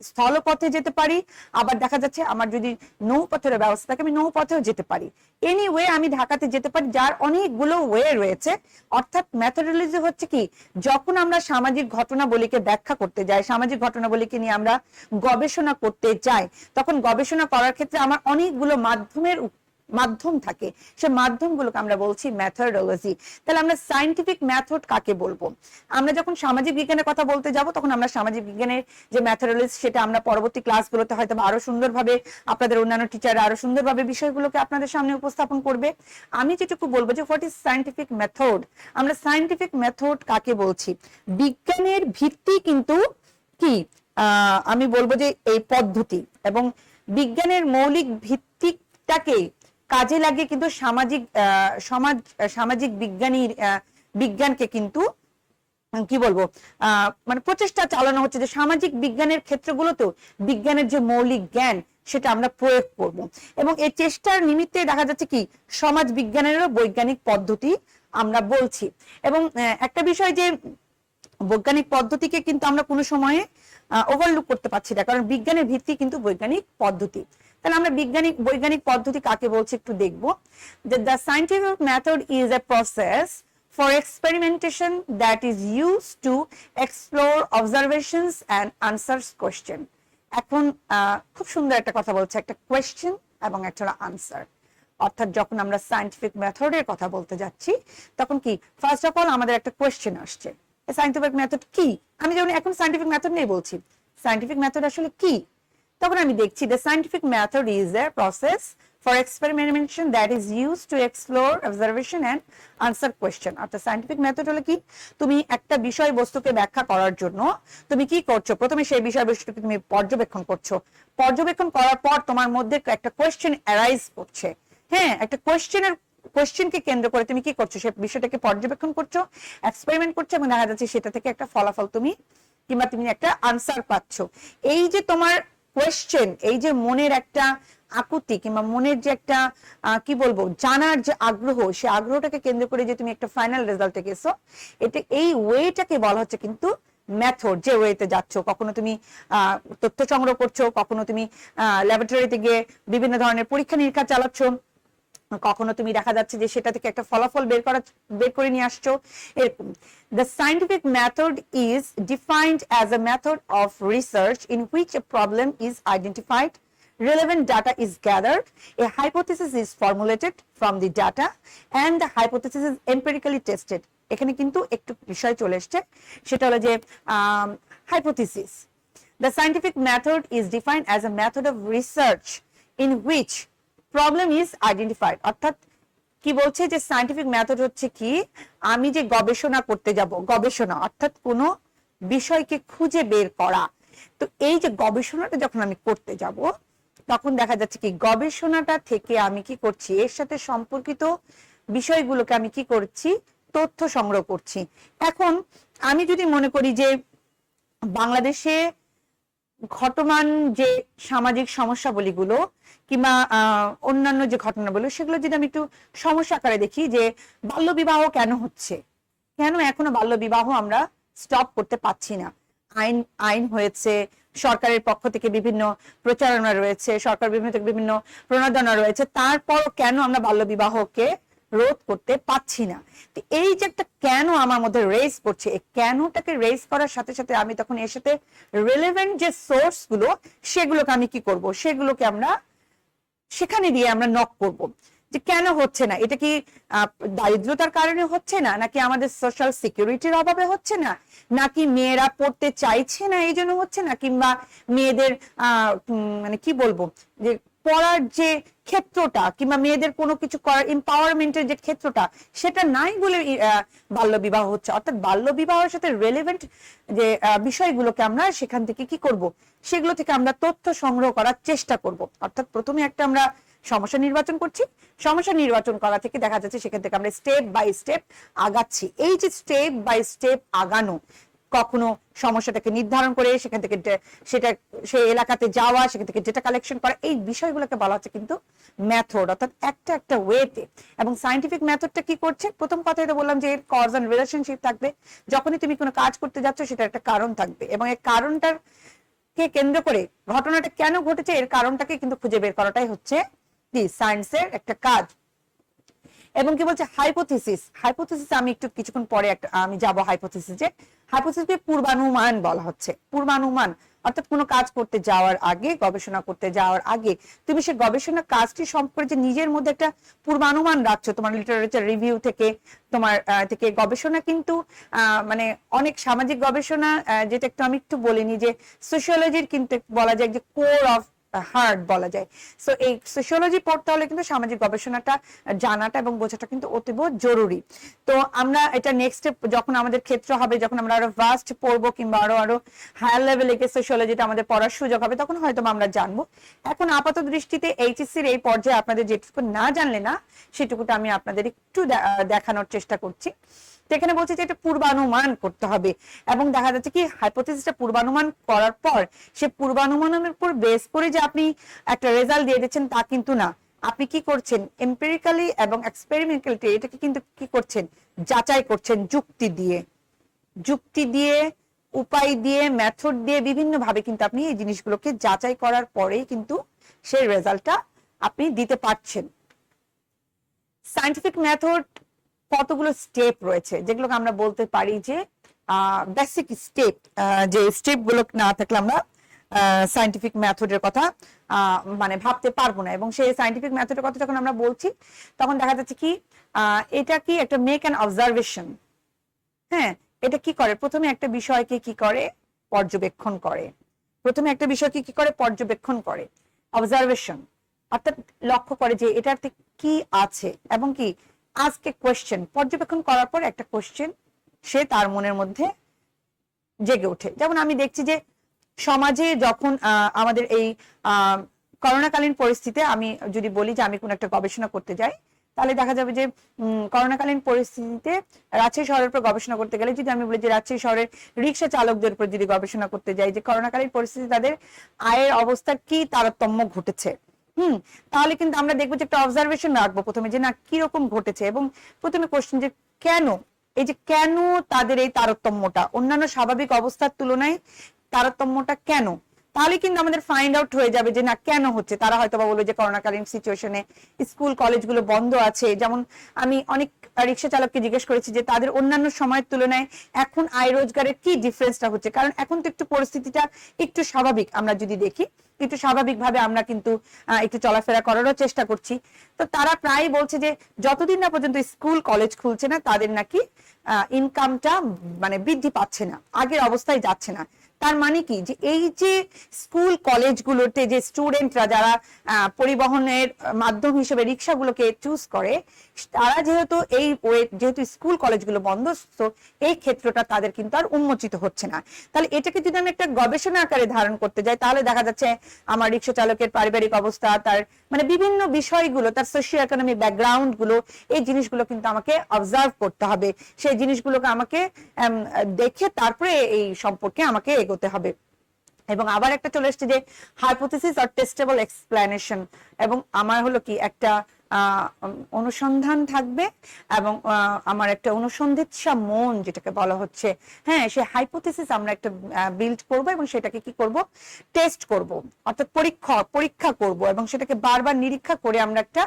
স্থলপথে যেতে পারি, আবার দেখা যাচ্ছে আমার যদি নৌপথের ব্যবস্থা থাকে আমি নৌপথেও যেতে পারি। এনিওয়ে আমি ঢাকাতে যেতে পারি, যার অনেকগুলো ওয়ে রয়েছে। অর্থাৎ মেথডোলজি হচ্ছে কি যখন আমরা সামাজিক ঘটনাবলীকে ব্যাখ্যা করতে যাই, সামাজিক ঘটনাবলীকে নিয়ে আমরা গবেষণা করতে যাই, তখন গবেষণা করার ক্ষেত্রে আমার অনেকগুলো মাধ্যমের মাধ্যম থাকে, সে মাধ্যমগুলোকে আমরা বলছি মেথডোলজি। তাহলে আমরা সায়েন্টিফিক মেথড কাকে বলবো? আমরা যখন সামাজিক বিজ্ঞানের কথা বলতে যাব তখন আমরা সামাজিক বিজ্ঞানের যে মেথডোলজি সেটা আমরা পরবর্তী ক্লাসগুলোতে হয়তো আরো সুন্দরভাবে আপনাদের অন্যান্য টিচার আরো সুন্দরভাবে বিষয়গুলোকে আপনাদের সামনে উপস্থাপন করবে। আমি যেটুকু বলবো যে হোয়াট ইজ সায়েন্টিফিক মেথড। আমরা সায়েন্টিফিক মেথড কাকে বলছি? বিজ্ঞানের ভিত্তি কিন্তু কি আমি বলবো যে এই পদ্ধতি, এবং বিজ্ঞানের মৌলিক ভিত্তিটাকে কাজে লাগিয়ে কিন্তু সামাজিক বিজ্ঞানকে কিন্তু কি বলবো মানে প্রচেষ্টা চালানো হচ্ছে যে সামাজিক বিজ্ঞানের ক্ষেত্রগুলোতেও বিজ্ঞানের যে মৌলিক জ্ঞান সেটা আমরা প্রয়োগ করব। এবং এই চেষ্টার নিমিত্তে দেখা যাচ্ছে কি সমাজ বিজ্ঞানেরও বৈজ্ঞানিক পদ্ধতি আমরা বলছি। এবং একটা বিষয় যে বৈজ্ঞানিক পদ্ধতিকে কিন্তু আমরা কোনো সময়ে ওভারলুক করতে পারছি না, কারণ বিজ্ঞানের ভিত্তি কিন্তু বৈজ্ঞানিক পদ্ধতি। তাহলে আমরা বৈজ্ঞানিক পদ্ধতি কাকে বলছি একটু দেখবো। যে the scientific method is a process for experimentation that is used to explore observations and answers question. এখন খুব সুন্দর একটা কথা বলছে, একটা কোয়েশ্চেন এবং একটা আনসার। অর্থাৎ যখন আমরা সায়েন্টিফিক মেথডের কথা বলতে যাচ্ছি তখন কি ফার্স্ট অফ অল আমাদের একটা কোয়েশ্চেন আসছে, সায়েন্টিফিক মেথড কি। আমি যেমন এখন সায়েন্টিফিক মেথড নিয়ে বলছি, সায়েন্টিফিক মেথড আসলে কি, তখন আমি দেখছি the scientific method is a process for experimentation that is used to explore observation and answer question. অর্থাৎ সায়েন্টিফিক মেথড হলো কি, তুমি একটা বিষয়বস্তুকে ব্যাখ্যা করার জন্য তুমি কি করছো, প্রথমে সেই বিষয়বস্তুকে তুমি পর্যবেক্ষণ করছো, পর্যবেক্ষণ করার পর তোমার মধ্যে একটা কোয়েশ্চেন অ্যারাইজ করছে। হ্যাঁ, একটা কোয়েশ্চেনকে কেন্দ্র করে তুমি কি করছো, সেই বিষয়টাকে পর্যবেক্ষণ করছো, এক্সপেরিমেন্ট করছো, এবং দেখা যাচ্ছে সেটা থেকে একটা ফলাফল তুমি কিংবা তুমি একটা আনসার পাচ্ছ। এই যে তোমার কোয়েশ্চেন, এই যে মনের একটা আকুতি কিংবা মনের যে একটা কি বলবো জানার যে আগ্রহ, সে আগ্রহটাকে কেন্দ্র করে যে তুমি একটা ফাইনাল রেজাল্টে গেছো, এটা এই ওয়েটাকে বলা হচ্ছে কিন্তু মেথড। যে ওয়েতে যাচ্ছ, কখনো তুমি তথ্য সংগ্রহ করছো, কখনো তুমি ল্যাবরেটরিতে গিয়ে বিভিন্ন ধরনের পরীক্ষা নিরীক্ষা চালাচ্ছ, কখনো তুমি দেখা যাচ্ছে যে সেটা থেকে একটা ফলাফল বের করে নিয়ে আসছো, এরকম। The scientific method is defined as a method of research in which a problem is identified, relevant data is gathered, a hypothesis is formulated from the data, and the hypothesis is empirically tested. এখানে কিন্তু একটু বিষয় চলে এসছে, সেটা হলো যে hypothesis. The scientific method is defined as a method of research in which problem is identified. অর্থাৎ কি বলছে যে সায়েন্টিফিক মেথড হচ্ছে কি, আমি যে গবেষণা করতে যাব, গবেষণা অর্থাৎ কোনো বিষয়কে খুঁজে বের করা। তো এই যে গবেষণাটা যখন আমি করতে যাব তখন দেখা যাচ্ছে কি গবেষণাটা থেকে আমি কি করছি, এর সাথে সম্পর্কিত বিষয়গুলোকে আমি কি করছি, তথ্য সংগ্রহ করছি। এখন আমি যদি মনে করি যে বাংলাদেশে ঘটমান যে সামাজিক সমস্যাবলীগুলো কিংবা অন্যান্য যে ঘটনাগুলো, সেগুলো যদি আমি একটু সমস্যা আকারে দেখি যে বাল্যবিবাহ কেন হচ্ছে, কেন এখনো বাল্যবিবাহ আমরা স্টপ করতে পারছি না। আইন হয়েছে, সরকারের পক্ষ থেকে বিভিন্ন প্রচারণা রয়েছে, সরকার বিভিন্ন প্রণোদনা রয়েছে, তারপর কেন আমরা বাল্যবিবাহকে রোধ করতে পাচ্ছি না। এই যে একটা কেন আমার মধ্যে রেজ করছে, এই কেনটাকে রেজ করার সাথে সাথে আমি তখন এর সাথে রিলেভেন্ট যে সোর্স গুলো সেগুলোকে আমি কি করব, সেগুলোকে আমরা সেখানে দিয়ে আমরা নক করব যে কেন হচ্ছে না। এটা কি দারিদ্রতার কারণে হচ্ছে না, নাকি আমাদের সোশ্যাল সিকিউরিটির অভাবে হচ্ছে না, নাকি মেয়েরা পড়তে চাইছে না এই জন্য হচ্ছে না, কিংবা মেয়েদের মানে কি বলবো যে পড়ার যে ক্ষেত্রটা কিংবা মেয়েদের কোনো কিছু করার এম্পাওয়ারমেন্টের যে ক্ষেত্রটা সেটা নাই বলে বাল্যবিবাহ হচ্ছে। অর্থাৎ বাল্যবিবাহের সাথে রেলেভেন্ট যে বিষয়গুলোকে আমরা সেখান থেকে কি করব, সেগুলো থেকে আমরা তথ্য সংগ্রহ করার চেষ্টা করব। অর্থাৎ প্রথমে একটা আমরা সমস্যা নির্বাচন করছি, সমস্যা নির্বাচন করা থেকে দেখা যাচ্ছে সেখান থেকে আমরা স্টেপ বাই স্টেপ আগাচ্ছি। এই যে স্টেপ বাই স্টেপ আগানো, কখনো সমস্যাটাকে নির্ধারণ করে সেখান থেকে সেটা সেই এলাকাতে যাওয়া, সেখান থেকে ডেটা কালেকশন করা, এই বিষয়গুলোকে বলা হচ্ছে কিন্তু মেথড, অর্থাৎ একটা ওয়েতে। এবং সায়েন্টিফিক মেথডটা কি করছে, প্রথম কথা এটা বললাম যে এর কজ এন্ড রিলেশনশিপ থাকবে। যখনই তুমি কোনো কাজ করতে যাচ্ছ সেটা একটা কারণ থাকবে, এবং এই কারণটার কে কেন্দ্র করে ঘটনাটা কেন ঘটেছে এর কারণটাকে কিন্তু খুঁজে বের করাটাই হচ্ছে কি সায়েন্সের একটা কাজ। এবং কি বলছে হাইপোথিসিস। হাইপোথিসিস আমি একটু কিছুক্ষণ পরে আমি যাব হাইপোথিসিসে। হাইপোথিসিসকে পূর্বানুমান বলা হচ্ছে। পূর্বানুমান অর্থাৎ কোনো কাজ করতে যাওয়ার আগে, গবেষণা করতে যাওয়ার আগে তুমি সে গবেষণা কাজটি সম্পর্কে যে নিজের মধ্যে একটা পূর্বানুমান রাখছো, তোমার লিটারেচার রিভিউ থেকে, তোমার থেকে গবেষণা কিন্তু মানে অনেক সামাজিক গবেষণা, যেটা আমি একটু বলিনি যে সোশিওলজির কিন্তু বলা যায় যে কোর অফ হার্ড বলা যায়। সো এই সোশিওলজি পড়তে হলে কিন্তু সামাজিক গবেষণাটা জানাটা এবং বোঝাটা কিন্তু অতীব জরুরি। তো আমরা এটা নেক্সট যখন আমাদের ক্ষেত্র হবে, যখন আমরা আরো ভাস্ট পড়বো কিংবা আরো হায়ার লেভেলে গিয়ে সোশিওলজিটা আমাদের পড়ার সুযোগ হবে, তখন হয়তো আমরা জানবো। এখন আপাত দৃষ্টিতে এইচএসসির এই পর্যায়ে আপনাদের যেটুকু না জানলে না, সেটুকুটা আমি আপনাদের একটু দেখানোর চেষ্টা করছি। এখানে বলছি যে এটা পূর্বানুমান করতে হবে, এবং দেখা যাচ্ছে কি হাইপোথিসিসটা পূর্বানুমান করার পর সে পূর্বানুমানের উপর বেস করে যে আপনি একটা রেজাল্ট দিয়ে দিচ্ছেন তা কিন্তু না। আপনি কি করছেন, এমপিরিক্যালি এবং এক্সপেরিমেন্টালি এটাকে কিন্তু কি করছেন, যাচাই করছেন যুক্তি দিয়ে, যুক্তি দিয়ে, উপায় দিয়ে, মেথড দিয়ে, বিভিন্ন ভাবে কিন্তু আপনি এই জিনিসগুলোকে যাচাই করার পরেই কিন্তু সেই রেজাল্টটা আপনি দিতে পারছেন। সায়েন্টিফিক মেথড কতগুলো স্টেপ রয়েছে, যেগুলোকে আমরা বলতে পারি যে বেসিক স্টেপ, যে স্টেপ গুলো না থাকলে আমরা সায়েন্টিফিক মেথডের কথা মানে ভাবতে পারবো না। এবং সেই সায়েন্টিফিক মেথডের কথা যখন আমরা বলছি, তখন দেখা যাচ্ছে কি এটা কি একটা মেক অ্যান অবজারভেশন। হ্যাঁ, এটা কি করে, প্রথমে একটা বিষয়কে কি করে, পর্যবেক্ষণ করে। প্রথমে একটা বিষয়কে কি করে, পর্যবেক্ষণ করে, অবজারভেশন, অর্থাৎ লক্ষ্য করে যে এটাতে কি আছে, এবং কি আজকে কোয়েশ্চেন, পর্যবেক্ষণ করার পর একটা কোয়েশ্চেন সে তার মনের মধ্যে জেগে ওঠে। যেমন আমি দেখছি যে সমাজে যখন আমাদের এই করোনাকালীন পরিস্থিতিতে, আমি যদি বলি যে আমি কোন একটা গবেষণা করতে যাই, তাহলে দেখা যাবে যে করোনাকালীন পরিস্থিতিতে রাজশাহী শহরের উপর গবেষণা করতে গেলে, যদি আমি বলি যে রাজশাহী শহরের রিক্সা চালকদের উপর যদি গবেষণা করতে যাই যে করোনাকালীন পরিস্থিতি তাদের আয়ের অবস্থার কি তারতম্য ঘটেছে, তাহলে কিন্তু আমরা দেখবো যে একটা অবজারভেশন রাখবো প্রথমে যে না কিরকম ঘটেছে, এবং প্রথমে কোশ্চেন যে কেন, এই যে কেন তাদের এই তারতম্যটা অন্যান্য স্বাভাবিক অবস্থার তুলনায় তারতম্যটা কেন, তাহলে কিন্তু আমাদের ফাইন্ড আউট হয়ে যাবে যে না কেন হচ্ছে। তারা হয়তো বা বলবে যে করোনাকালীন সিচুয়েশনে স্কুল কলেজগুলো বন্ধ আছে। যেমন আমি অনেক রিক্সা চালককে জিজ্ঞেস করেছি যে তাদের অন্যান্য সময়ের তুলনায় এখন আয় রোজগারের কি ডিফারেন্সটা হচ্ছে, কারণ এখন তো একটু পরিস্থিতিটা একটু স্বাভাবিক, আমরা যদি দেখি একটু স্বাভাবিকভাবে আমরা কিন্তু একটু চলাফেরা করারও চেষ্টা করছি। তো তারা প্রায় বলছে যে যতদিন না পর্যন্ত স্কুল কলেজ খুলছে না, তাদের নাকি ইনকামটা মানে বৃদ্ধি পাচ্ছে না, আগের অবস্থায় যাচ্ছে না। তার মানে কি যে এই যে স্কুল কলেজগুলোতে যে স্টুডেন্টরা যারা পরিবহনের মাধ্যম হিসেবে রিক্সাগুলোকে চুজ করে, তারা যেহেতু যেহেতু স্কুল কলেজগুলো বন্ধ, তো এই ক্ষেত্রটা তাদের কিন্তু আর উন্মোচিত হচ্ছে না। তাহলে এটাকে যদি আমি একটা গবেষণা আকারে ধারণ করতে যাই, তাহলে দেখা যাচ্ছে আমার রিক্সা চালকের পারিবারিক অবস্থা, তার মানে বিভিন্ন বিষয়গুলো, তার সোশিও ইকোনমিক ব্যাকগ্রাউন্ড গুলো, এই জিনিসগুলো কিন্তু আমাকে অবজার্ভ করতে হবে। সেই জিনিসগুলোকে আমাকে দেখে তারপরে এই সম্পর্কে আমাকে এগোতে হবে। এবং আবার একটা চলে এসছে যে হাইপোথিসিস অর টেস্টেবল এক্সপ্লেনেশন, এবং আমার হলো কি একটা অনুসন্ধান থাকবে, এবং আমার একটা অনুসন্ধিৎসা মন যেটাকে বলা হচ্ছে, হ্যাঁ, সে হাইপোথিসিস আমরা একটা বিল্ড করব এবং সেটাকে কি করব, টেস্ট করব, অর্থাৎ পরীক্ষা করব, এবং সেটাকে বারবার নিরীক্ষা করে আমরা একটা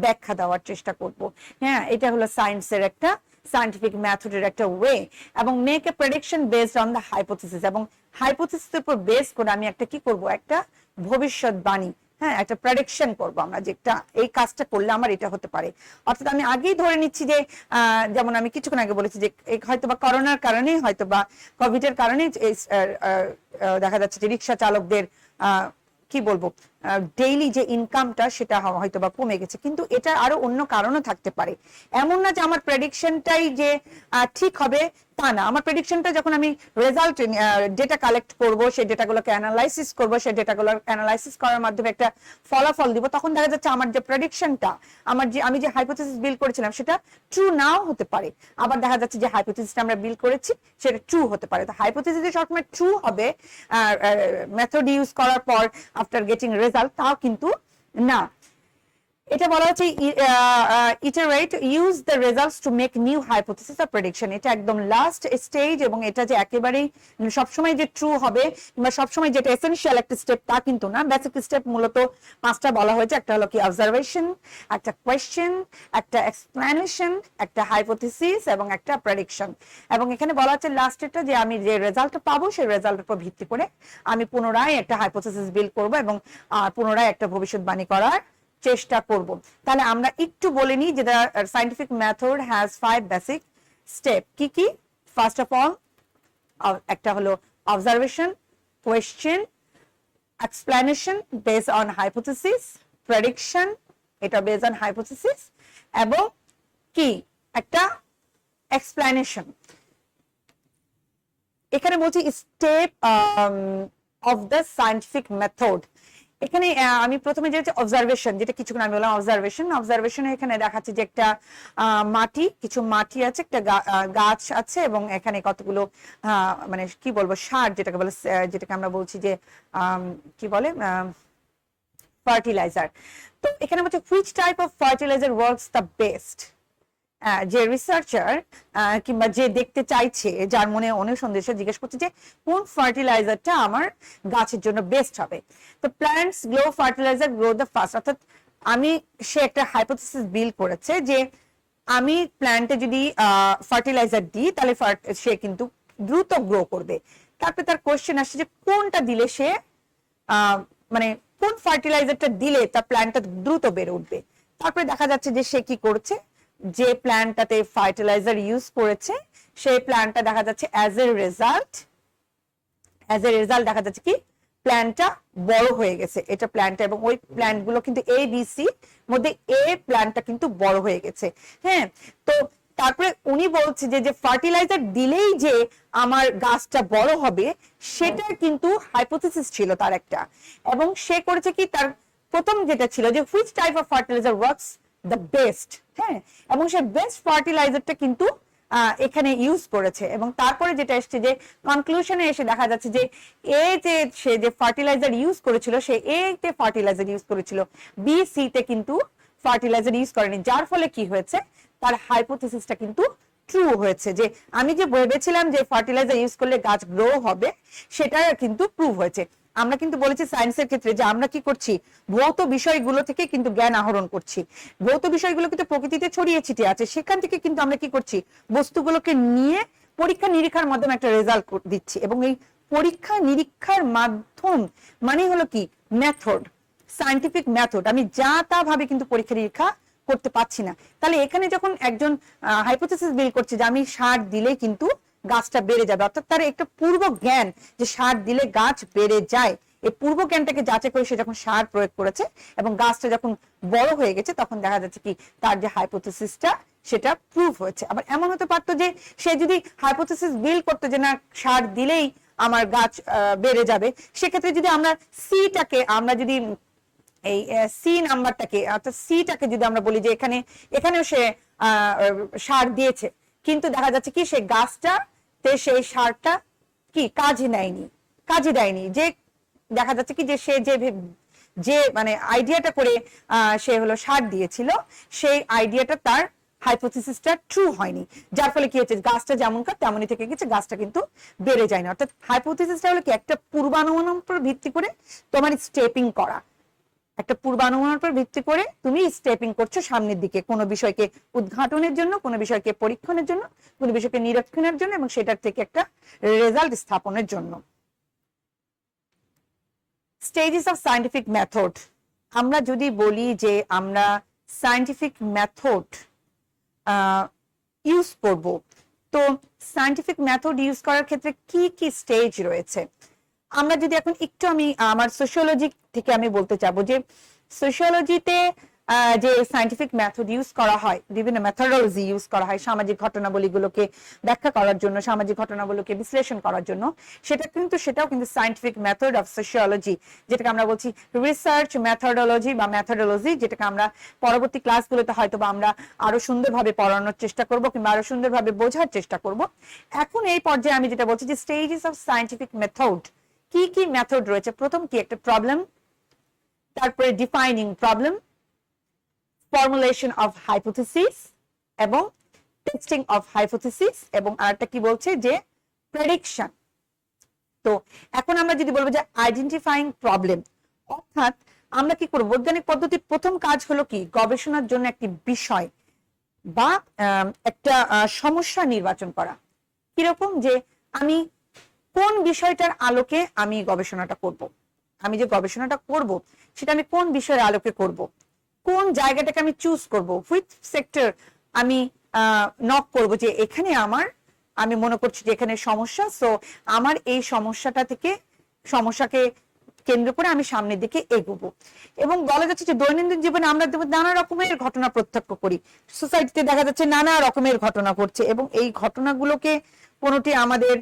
ব্যাখ্যা দেওয়ার চেষ্টা করব। হ্যাঁ, এটা হলো সায়েন্সের একটা সায়েন্টিফিক মেথডের একটা ওয়ে। এবং make a prediction based on the hypothesis, এবং হাইপোথিসিসের উপর বেস করে আমি একটা কি করব, একটা ভবিষ্যৎবাণী, হ্যাঁ, একটা প্রেডিকশন করব আমরা, যেটা এই কাজটা করলে আমার এটা হতে পারে। অর্থাৎ আমি আগেই ধরে নিচ্ছি যে যেমন আমি কিছুক্ষণ আগে বলেছি যে হয়তো বা করোনার কারণে, হয়তো বা কোভিড এর কারণে দেখা যাচ্ছে যে রিক্সা চালকদের কি বলবো ডেইলি যে ইনকামটা সেটা হয়তো বা কমে গেছে, কিন্তু এটা আরো অন্য কারণও থাকতে পারে। এমন না যে আমার প্রেডিকশনটাই যে ঠিক হবে তা না। আমার প্রেডিকশনটা যখন আমি রেজাল্ট ডেটা কালেক্ট করব, সেই ডেটাগুলোকে অ্যানালাইসিস করব, সেই ডেটাগুলো অ্যানালাইসিস করার মাধ্যমে একটা ফলাফল দিব, তখন দেখা যাচ্ছে আমার যে প্রেডিকশনটা, আমি যে হাইপোথিসিস বিল্ড করেছিলাম সেটা ট্রু নাও হতে পারে। আবার দেখা যাচ্ছে যে হাইপোথিসিসটা আমরা বিল্ড করেছি সেটা ট্রু হতে পারে। তো হাইপোথিসিস সবসময় ট্রু হবে মেথড ইউজ করার পর আফটার গেটিং রেজাল্ট, তাও কিন্তু না। এটা বলা হচ্ছে iterate use the results to make new hypothesis or prediction. এটা একদম লাস্ট স্টেজ এবং এটা যে একেবারেই সবসময় যে ট্রু হবে কিংবা সবসময় যেটা এসেনশিয়াল একটা স্টেপ তা কিন্তু না। বেসিক স্টেপ মূলত পাঁচটা বলা হয়েছে। একটা হলো কি অবজারভেশন, একটা কোয়েশ্চেন, একটা এক্সপ্লেনেশন, একটা হাইপোথিসিস এবং একটা প্রেডিকশন। এবং এখানে বলা হচ্ছে লাস্টেরটা যে আমি যে রেজাল্টটা পাবো সেই রেজাল্টের উপর ভিত্তি করে আমি পুনরায় একটা হাইপোথিসিস বিল্ড করব এবং পুনরায় একটা ভবিষ্যৎবাণী করার চেষ্টা করব। তাহলে আমরা একটু বলে নিই যে scientific method has 5 basic step. কি কি? ফার্স্ট অফ অল একটা হলো observation, question, explanation based on hypothesis, prediction এটা বেসড অন হাইপোথিসিস এবং কি একটা এক্সপ্লেনেশন। এখানে বলছি step of the scientific method. এখানে আমি প্রথমে যেটা অবজারভেশন, যেটা কিছুক্ষণ আমি বললাম অবজারভেশন এখানে দেখাচ্ছে যে একটা মাটি, কিছু মাটি আছে, একটা গাছ আছে এবং এখানে কতগুলো মানে কি বলবো সার যেটাকে বলে, যেটাকে আমরা বলছি যে কি বলে ফার্টিলাইজার। তো এখানে বলছে which type of fertiliser works the best. যে রিসার্চার কিংবা যে দেখতে চাইছে, যার মনে অনুসন্দেহ, জিজ্ঞেস করছে যে কোন ফার্টিলাইজারটা আমার গাছের জন্য বেস্ট হবে। তো plants grow fertiliser grow the first, অর্থাৎ সে একটা হাইপোথিসিস বিল্ড করেছে যে আমি প্ল্যান্টে যদি ফার্টিলাইজার দিই তাহলে সে কিন্তু দ্রুত গ্রো করবে। তারপরে তার কোশ্চেন আসছে যে কোনটা দিলে সে মানে কোন ফার্টিলাইজারটা দিলে তার প্ল্যান্টটা দ্রুত বেড়ে উঠবে। তারপরে দেখা যাচ্ছে যে সে কি করছে, যে প্ল্যান্টটাতে ফার্টিলাইজার ইউজ করেছে সেই প্ল্যান্টটা দেখা যাচ্ছে অ্যাজ এ রেজাল্ট দেখা যাচ্ছে কি প্ল্যান্টটা বড় হয়ে গেছে। এটা প্ল্যান্টটা, এবং ওই প্ল্যান্ট গুলো কিন্তু এ বি সি মধ্যে এ প্ল্যান্টটা কিন্তু বড় হয়ে গেছে। হ্যাঁ, তো তারপরে উনি বলছে যে ফার্টিলাইজার দিলেই যে আমার গাছটা বড় হবে সেটা কিন্তু হাইপোথিসিস ছিল তার একটা। এবং সে করেছে কি, তার প্রথম যেটা ছিল যে which type of fertiliser works the best. হ্যাঁ, এবং সে বেস্ট ফার্টিলাইজারটা কিন্তু এখানে ইউজ করেছে। এবং তারপরে যেটা এসছে যে কনক্লুশনে এসে দেখা যাচ্ছে যে সে যে ফার্টিলাইজার ইউজ করেছিল সে তে ফার্টিলাইজার ইউজ করেছিল, বি সি তে কিন্তু ফার্টিলাইজার ইউজ করেনি, যার ফলে কি হয়েছে তার হাইপোথিসিসটা কিন্তু ট্রু হয়েছে। যে আমি যে ভেবেছিলাম যে ফার্টিলাইজার ইউজ করলে গাছ গ্রো হবে সেটা কিন্তু প্রুভ হয়েছে। আমরা কিন্তু বলেছি সায়েন্সের ক্ষেত্রে যে আমরা কি করছি, ভৌত বিষয়গুলো থেকে কিন্তু জ্ঞান আহরণ করছি। ভৌত বিষয়গুলো কিন্তু প্রকৃতিতে ছড়িয়ে ছিটিয়ে আছে, সেখান থেকে কিন্তু আমরা কি করছি, বস্তুগুলোকে নিয়ে পরীক্ষা নিরীক্ষার মাধ্যমে একটা রেজাল্ট দিচ্ছি। এবং এই পরীক্ষা নিরীক্ষার মাধ্যম মানে হলো কি মেথড, সায়েন্টিফিক মেথড। আমি যা তা ভাবে কিন্তু পরীক্ষা নিরীক্ষা করতে পারছি না। তাহলে এখানে যখন একজন হাইপোথিসিস বিল্ড করছে যে আমি সার দিলে কিন্তু গাছটা বেড়ে যাবে, অর্থাৎ তার একটা পূর্ব জ্ঞান যে সার দিলে গাছ বেড়ে যায়, এই পূর্ব জ্ঞানটাকে যাচাই করে সে যখন সার প্রয়োগ করেছে এবং গাছটা যখন বড় হয়ে গেছে তখন দেখা যাচ্ছে কি তার যে হাইপোথিসিসটা সেটা প্রুভ হয়েছে। আবার এমন হতে পারতো যে সে যদি হাইপোথিসিস বিল্ড করতো যে না সার দিলেই আমার গাছ বেড়ে যাবে, সেক্ষেত্রে যদি আমরা সিটাকে আমরা যদি এই সি নাম্বারটাকে অর্থাৎ সিটাকে যদি আমরা বলি যে এখানেও সে সার দিয়েছে, কিন্তু দেখা যাচ্ছে কি সে গাছটা সেই সারটা কি কাজে দেয়নি। যে দেখা যাচ্ছে কি যে সে যে মানে আইডিয়াটা করে সে হলো সার দিয়েছিল সেই আইডিয়াটা তার হাইপোথিসিসটা ট্রু হয়নি, যার ফলে কি হচ্ছে গাছটা যেমনকার তেমনই থেকে গেছে, গাছটা কিন্তু বেড়ে যায় না। অর্থাৎ হাইপোথিসিসটা হলো কি একটা পূর্বানুমানের উপর ভিত্তি করে তোমার স্টেপিং করা, একটা পূর্বানুমানের উপর ভিত্তি করে তুমি স্টেপিং করছো সামনের দিকে, কোনো বিষয়কে উদ্ঘাটনের জন্য, কোনো বিষয়কে পরীক্ষণের জন্য, কোনো বিষয়কে নিরীক্ষণের জন্য এবং সেটার থেকে একটা রেজাল্ট স্থাপনের জন্য। Stages of scientific method. আমরা যদি বলি যে আমরা সায়েন্টিফিক মেথড ইউজ করব, তো সায়েন্টিফিক মেথড ইউজ করার ক্ষেত্রে কি কি স্টেজ রয়েছে। আমরা যদি এখন একটু আমি আমার সোশিওলজি থেকে আমি বলতে চাবো যে সোশিওলজিতে যে সায়েন্টিফিক মেথড ইউজ করা হয়, বিভিন্ন মেথডোলজি ইউজ করা হয় সামাজিক ঘটনাবলীগুলোকে ব্যাখ্যা করার জন্য, সামাজিক ঘটনাবলীকে বিশ্লেষণ করার জন্য, সেটাও কিন্তু সায়েন্টিফিক মেথড অফ সোশিওলজি, যেটাকে আমরা বলছি রিসার্চ মেথডোলজি বা মেথডোলজি, যেটাকে আমরা পরবর্তী ক্লাসগুলোতে হয়তো বা আমরা আরো সুন্দরভাবে পড়ানোর চেষ্টা করব কিংবা আরো সুন্দরভাবে বোঝার চেষ্টা করব। এখন এই পর্যায়ে আমি যেটা বলছি যে স্টেজেস অফ সায়েন্টিফিক মেথড, কি কি মেথড রয়েছে। প্রথম কি একটা প্রবলেম, তারপরে defining problem, formulation of hypothesis এবং টেস্টিং অফ হাইপোথিসিস, এবং আরেকটা কি বলছে যে প্রেডিকশন। তো এখন আমরা যদি বলবো যে আইডেন্টিফাইং প্রবলেম, অর্থাৎ আমরা কি করব, বৈজ্ঞানিক পদ্ধতির প্রথম কাজ হলো কি গবেষণার জন্য একটি বিষয় বা একটা সমস্যা নির্বাচন করা। কিরকম, যে আমি কোন বিষয়টার আলোকে আমি গবেষণাটা করব, আমি যে গবেষণাটা করব সেটা আমি কোন বিষয়ের আলোকে করব, কোন জায়গাটাকে আমি চুজ করব, হুইচ সেক্টর আমি নক করব, যে এখানে আমি মনে করছি যে এখানে সমস্যা, সো আমার এই সমস্যাকে কেন্দ্র করে আমি সামনের দিকে এগোবো। এবং বলা যাচ্ছে যে দৈনন্দিন জীবনে আমরা নানা রকমের ঘটনা প্রত্যক্ষ করি, সোসাইটিতে দেখা যাচ্ছে নানা রকমের ঘটনা ঘটছে, এবং এই ঘটনাগুলোকে কোনোটি আমাদের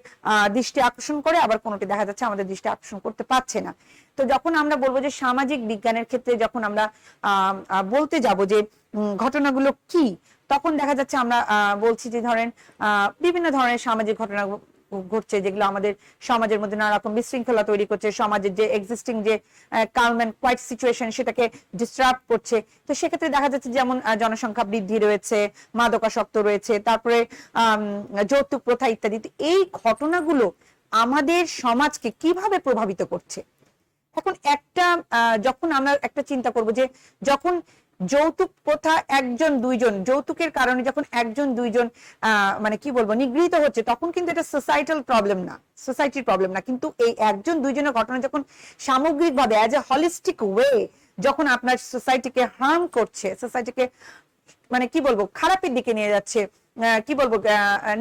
দৃষ্টি আকর্ষণ করে, আবার কোনোটি দেখা যাচ্ছে আমাদের দৃষ্টি আকর্ষণ করতে পারছে না। তো যখন আমরা বলবো যে সামাজিক বিজ্ঞানের ক্ষেত্রে যখন আমরা বলতে যাব যে ঘটনাগুলো কি, তখন দেখা যাচ্ছে আমরা বলছি যে ধরেন বিভিন্ন ধরনের সামাজিক ঘটনা ঘটছে যেগুলো আমাদের সমাজের মধ্যে নানা রকম বিশৃঙ্খলা তৈরি করছে, সমাজের যে এক্সিস্টিং যে কালম এন্ড কোয়াইট সিচুয়েশন সেটাকে ডিস্টার্ব করছে। তো সেক্ষেত্রে দেখা যাচ্ছে যেমন জনসংখ্যা বৃদ্ধি রয়েছে, মাদকাসক্ত রয়েছে, তারপরে যৌতুক প্রথা ইত্যাদি। এই ঘটনাগুলো আমাদের সমাজকে কিভাবে প্রভাবিত করছে। এখন যখন আমরা একটা চিন্তা করব যে যখন যৌতুক প্রথা একজন দুইজন যৌতুকের কারণে যখন একজন দুইজন মানে কি বলবো নিগৃহীত হচ্ছে, তখন কিন্তু এটা সোসাইটির প্রবলেম না, কিন্তু এই একজন দুইজনের ঘটনা যখন সামগ্রিকভাবে অ্যাজ এ হলিস্টিক ওয়ে যখন আপনার সোসাইটিকে হার্ম করছে, সোসাইটিকে মানে কি বলবো খারাপের দিকে নিয়ে যাচ্ছে, কি বলবো